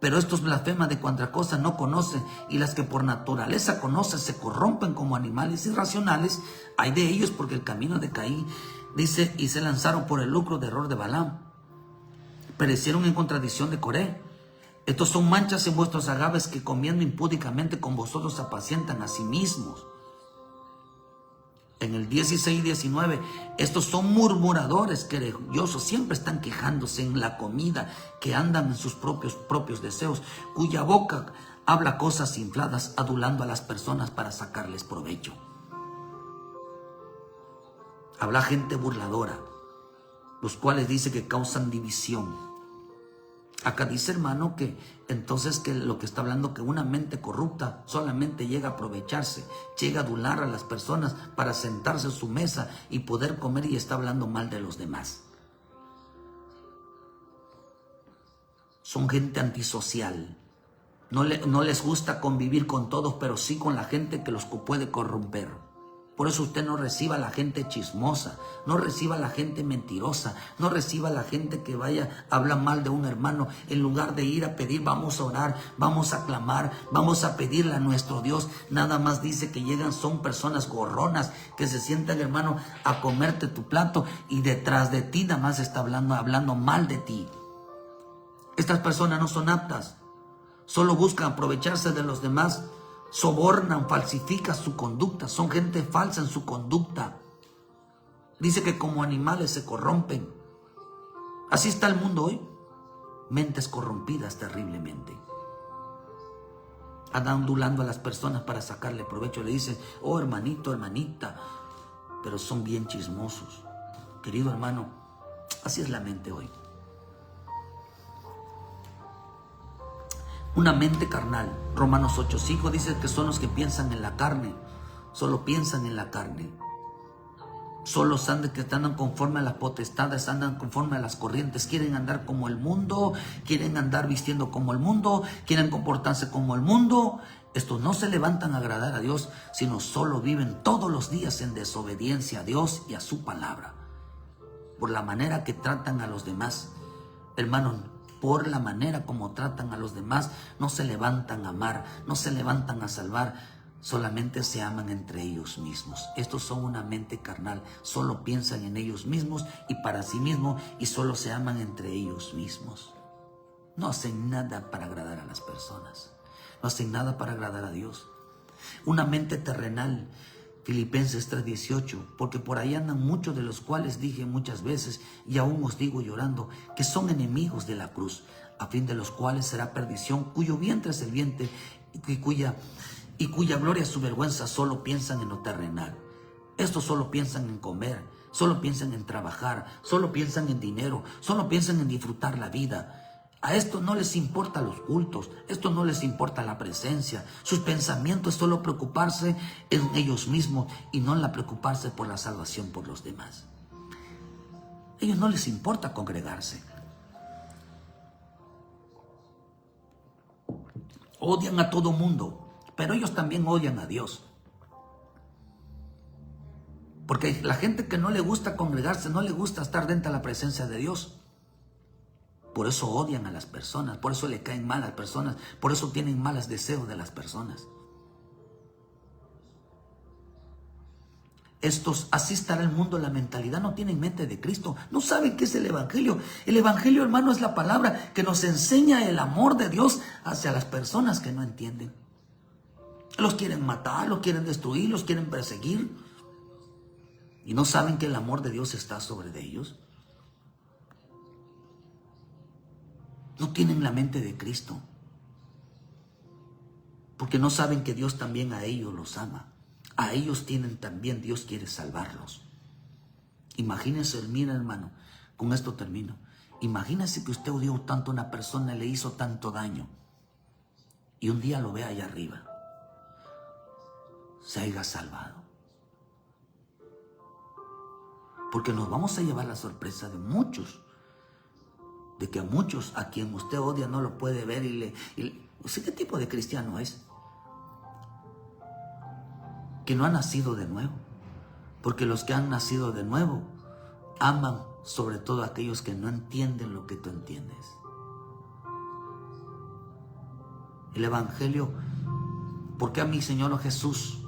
Pero estos blasfemas de cuanta cosa no conocen, y las que por naturaleza conocen se corrompen como animales irracionales. Hay de ellos porque el camino de Caín, dice, y se lanzaron por el lucro de error de Balaam. Perecieron en contradicción de Coré. Estos son manchas en vuestros agaves que comiendo impúdicamente con vosotros apacientan a sí mismos. En el 16 y 19, estos son murmuradores, querellosos, siempre están quejándose en la comida, que andan en sus propios deseos, cuya boca habla cosas infladas, adulando a las personas para sacarles provecho. Habla gente burladora, los cuales dice que causan división. Acá dice, hermano, que entonces que lo que está hablando, que una mente corrupta solamente llega a aprovecharse, llega a adular a las personas para sentarse a su mesa y poder comer, y está hablando mal de los demás. Son gente antisocial. No les gusta convivir con todos, pero sí con la gente que los puede corromper. Por eso usted no reciba a la gente chismosa, no reciba a la gente mentirosa, no reciba a la gente que vaya a hablar mal de un hermano. En lugar de ir a pedir, vamos a orar, vamos a clamar, vamos a pedirle a nuestro Dios. Nada más dice que llegan, son personas gorronas que se sientan, hermano, a comerte tu plato y detrás de ti nada más está hablando mal de ti. Estas personas no son aptas, solo buscan aprovecharse de los demás. Sobornan, falsifican su conducta, son gente falsa en su conducta. Dice que como animales se corrompen. Así está el mundo hoy. Mentes corrompidas terriblemente. Andan ondulando a las personas para sacarle provecho. Le dicen, oh hermanito, hermanita, pero son bien chismosos. Querido hermano, así es la mente hoy. Una mente carnal. Romanos 8:5 dice que son los que piensan en la carne. Solo piensan en la carne. Solo que andan conforme a las potestades, andan conforme a las corrientes. Quieren andar como el mundo, quieren andar vistiendo como el mundo, quieren comportarse como el mundo. Estos no se levantan a agradar a Dios, sino solo viven todos los días en desobediencia a Dios y a su palabra. Por la manera que tratan a los demás. Hermano, por la manera como tratan a los demás, no se levantan a amar, no se levantan a salvar, solamente se aman entre ellos mismos. Estos son una mente carnal, solo piensan en ellos mismos y para sí mismos y solo se aman entre ellos mismos. No hacen nada para agradar a las personas, no hacen nada para agradar a Dios. Una mente terrenal. Filipenses 3:18, porque por ahí andan muchos de los cuales dije muchas veces, y aún os digo llorando, que son enemigos de la cruz, a fin de los cuales será perdición, cuyo vientre es el vientre, y cuya gloria es su vergüenza. Solo piensan en lo terrenal. Estos solo piensan en comer, solo piensan en trabajar, solo piensan en dinero, solo piensan en disfrutar la vida. A esto no les importa los cultos, esto no les importa la presencia. Sus pensamientos es solo preocuparse en ellos mismos y no en la preocuparse por la salvación por los demás. A ellos no les importa congregarse. Odian a todo mundo, pero ellos también odian a Dios. Porque la gente que no le gusta congregarse, no le gusta estar dentro de la presencia de Dios. Por eso odian a las personas, por eso le caen mal a las personas, por eso tienen malos deseos de las personas. Así estará el mundo, la mentalidad, no tienen mente de Cristo, no saben qué es el Evangelio. El Evangelio, hermano, es la palabra que nos enseña el amor de Dios hacia las personas que no entienden. Los quieren matar, los quieren destruir, los quieren perseguir. Y no saben que el amor de Dios está sobre de ellos. No tienen la mente de Cristo, porque no saben que Dios también a ellos los ama. A ellos también Dios quiere salvarlos. Imagínense, mira hermano, con esto termino. Imagínense que usted odió tanto a una persona, le hizo tanto daño, y un día lo ve allá arriba, se haya salvado. Porque nos vamos a llevar la sorpresa de muchos, de que a muchos a quien usted odia no lo puede ver ¿usted qué tipo de cristiano es? Que no ha nacido de nuevo. Porque los que han nacido de nuevo aman sobre todo a aquellos que no entienden lo que tú entiendes. El Evangelio, ¿por qué a mi Señor Jesús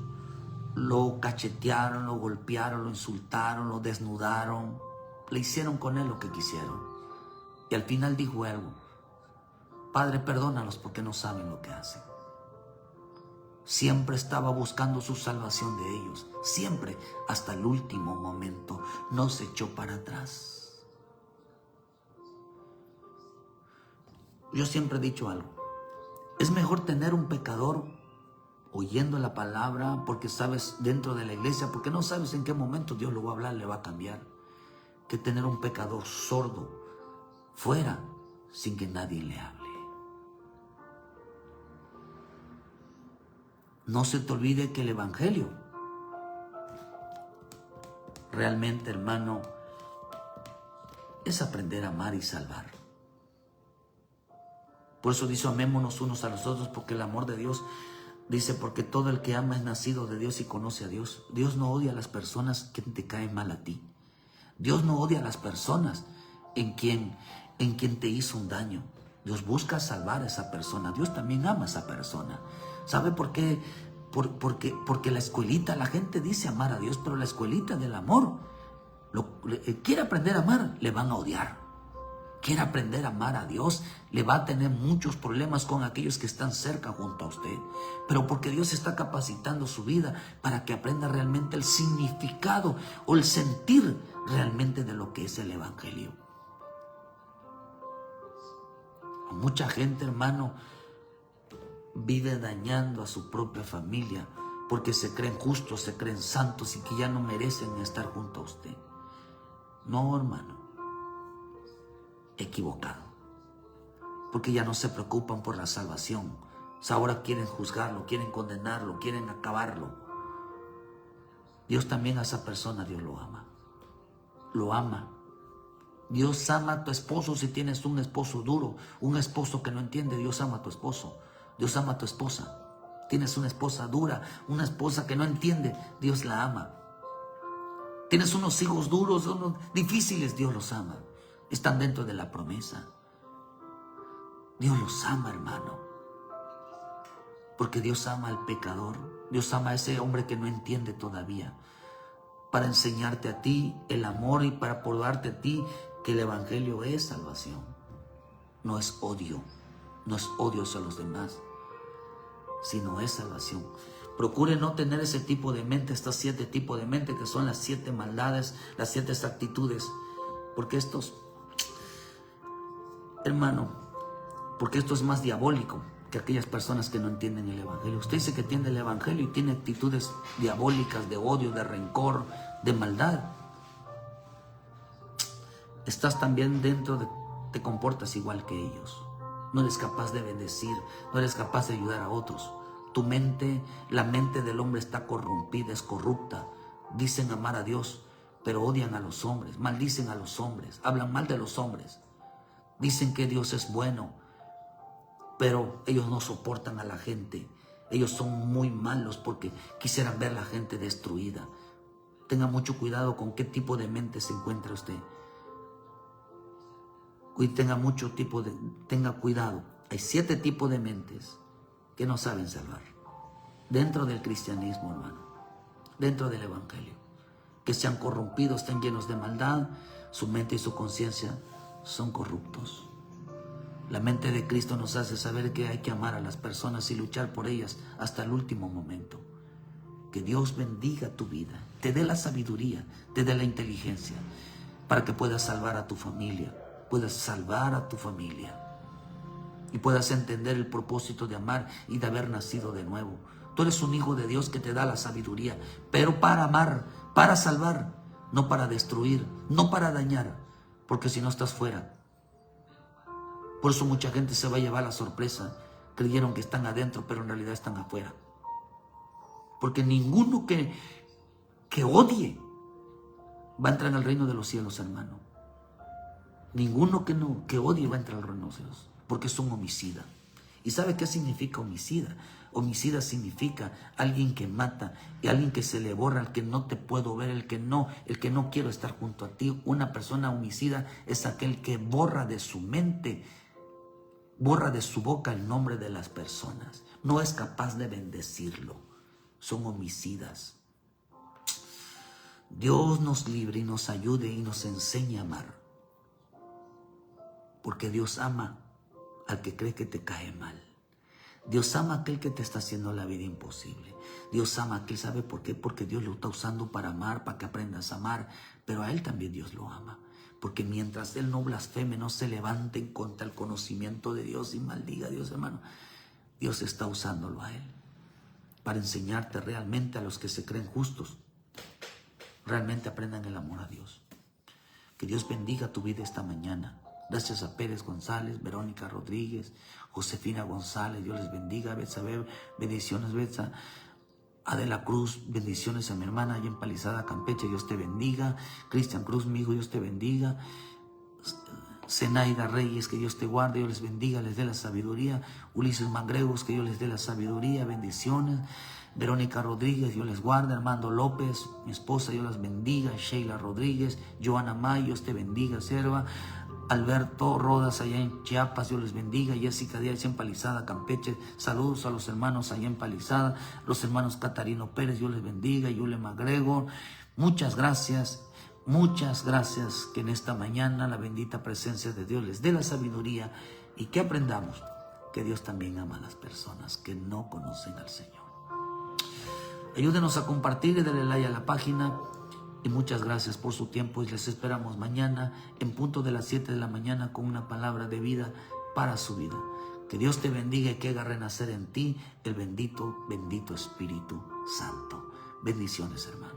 lo cachetearon, lo golpearon, lo insultaron, lo desnudaron, le hicieron con él lo que quisieron? Y al final dijo algo: Padre, perdónalos porque no saben lo que hacen. Siempre estaba buscando su salvación de ellos. Siempre, hasta el último momento, no se echó para atrás. Yo siempre he dicho algo: es mejor tener un pecador oyendo la palabra, porque sabes, dentro de la iglesia, porque no sabes en qué momento Dios lo va a hablar, le va a cambiar, que tener un pecador sordo fuera sin que nadie le hable. No se te olvide que el Evangelio realmente, hermano, es aprender a amar y salvar. Por eso dice: amémonos unos a los otros, porque el amor de Dios Dice, porque todo el que ama es nacido de Dios y conoce a Dios. Dios no odia a las personas que te caen mal a ti. Dios no odia a las personas en quien te hizo un daño. Dios busca salvar a esa persona. Dios también ama a esa persona. ¿Sabe por qué? Porque la escuelita, la gente dice amar a Dios, pero la escuelita del amor, quiere aprender a amar, le van a odiar. Quiere aprender a amar a Dios, le va a tener muchos problemas con aquellos que están cerca junto a usted. Pero porque Dios está capacitando su vida para que aprenda realmente el significado o el sentir realmente de lo que es el Evangelio. Mucha gente, hermano, vive dañando a su propia familia porque se creen justos, se creen santos y que ya no merecen estar junto a usted. No, hermano, equivocado. Porque ya no se preocupan por la salvación. Ahora quieren juzgarlo, quieren condenarlo, quieren acabarlo. Dios también a esa persona, Dios lo ama. Lo ama. Dios ama a tu esposo si tienes un esposo duro, un esposo que no entiende. Dios ama a tu esposo. Dios ama a tu esposa. Tienes una esposa dura, una esposa que no entiende. Dios la ama. Tienes unos hijos duros, unos difíciles. Dios los ama. Están dentro de la promesa. Dios los ama, hermano. Porque Dios ama al pecador. Dios ama a ese hombre que no entiende todavía. Para enseñarte a ti el amor y para probarte a ti que el Evangelio es salvación. No es odio. No es odio hacia los demás, sino es salvación. Procure no tener ese tipo de mente, estos 7 tipos de mente que son las 7 maldades, las 7 actitudes. Porque estos, hermano, porque esto es más diabólico que aquellas personas que no entienden el Evangelio. Usted dice que entiende el Evangelio y tiene actitudes diabólicas, de odio, de rencor, de maldad. Estás también te comportas igual que ellos. No eres capaz de bendecir, no eres capaz de ayudar a otros. Tu mente, la mente del hombre está corrompida, es corrupta. Dicen amar a Dios, pero odian a los hombres, maldicen a los hombres, hablan mal de los hombres. Dicen que Dios es bueno, pero ellos no soportan a la gente. Ellos son muy malos porque quisieran ver a la gente destruida. Tenga mucho cuidado con qué tipo de mente se encuentra usted. Y tenga cuidado. Hay 7 tipos de mentes que no saben salvar. Dentro del cristianismo, hermano. Dentro del Evangelio. Que se han corrompido, están llenos de maldad. Su mente y su conciencia son corruptos. La mente de Cristo nos hace saber que hay que amar a las personas y luchar por ellas hasta el último momento. Que Dios bendiga tu vida, te dé la sabiduría, te dé la inteligencia para que puedas salvar a tu familia, puedas salvar a tu familia y puedas entender el propósito de amar y de haber nacido de nuevo. Tú eres un hijo de Dios que te da la sabiduría, pero para amar, para salvar, no para destruir, no para dañar, porque si no estás fuera. Por eso mucha gente se va a llevar la sorpresa. Creyeron que están adentro, pero en realidad están afuera. Porque ninguno que odie va a entrar en el reino de los cielos, hermano. Ninguno que odie va a entrar al reino de los cielos, porque es un homicida. ¿Y sabe qué significa homicida? Homicida significa alguien que mata, y alguien que se le borra, el que no te puedo ver, el que no quiero estar junto a ti. Una persona homicida es aquel que borra de su mente, borra de su boca el nombre de las personas. No es capaz de bendecirlo. Son homicidas. Dios nos libre y nos ayude y nos enseñe a amar. Porque Dios ama al que cree que te cae mal. Dios ama a aquel que te está haciendo la vida imposible. Dios ama a aquel, ¿sabe por qué? Porque Dios lo está usando para amar, para que aprendas a amar. Pero a él también Dios lo ama. Porque mientras él no blasfeme, no se levante en contra del conocimiento de Dios y maldiga a Dios, hermano, Dios está usándolo a él para enseñarte realmente a los que se creen justos. Realmente aprendan el amor a Dios. Que Dios bendiga tu vida esta mañana. Gracias a Pérez González, Verónica Rodríguez, Josefina González, Dios les bendiga. Betsabe, bendiciones, Betsa. Adela Cruz, bendiciones a mi hermana allá en Palizada, Campeche, Dios te bendiga. Cristian Cruz, mi hijo, Dios te bendiga. Zenaida Reyes, que Dios te guarde, Dios les bendiga, les dé la sabiduría. Ulises Mangregos, que Dios les dé la sabiduría, bendiciones. Verónica Rodríguez, Dios les guarde. Armando López, mi esposa, Dios las bendiga. Sheila Rodríguez, Joana May, Dios te bendiga, serva. Alberto Rodas, allá en Chiapas, Dios les bendiga. Jessica Díaz, en Palizada, Campeche, saludos a los hermanos allá en Palizada. Los hermanos Catarino Pérez, Dios les bendiga. Yule McGregor, muchas gracias. Muchas gracias, que en esta mañana la bendita presencia de Dios les dé la sabiduría y que aprendamos que Dios también ama a las personas que no conocen al Señor. Ayúdenos a compartir y darle like a la página y muchas gracias por su tiempo y les esperamos mañana en punto de las 7 de la mañana con una palabra de vida para su vida. Que Dios te bendiga y que haga renacer en ti el bendito, bendito Espíritu Santo. Bendiciones, hermano.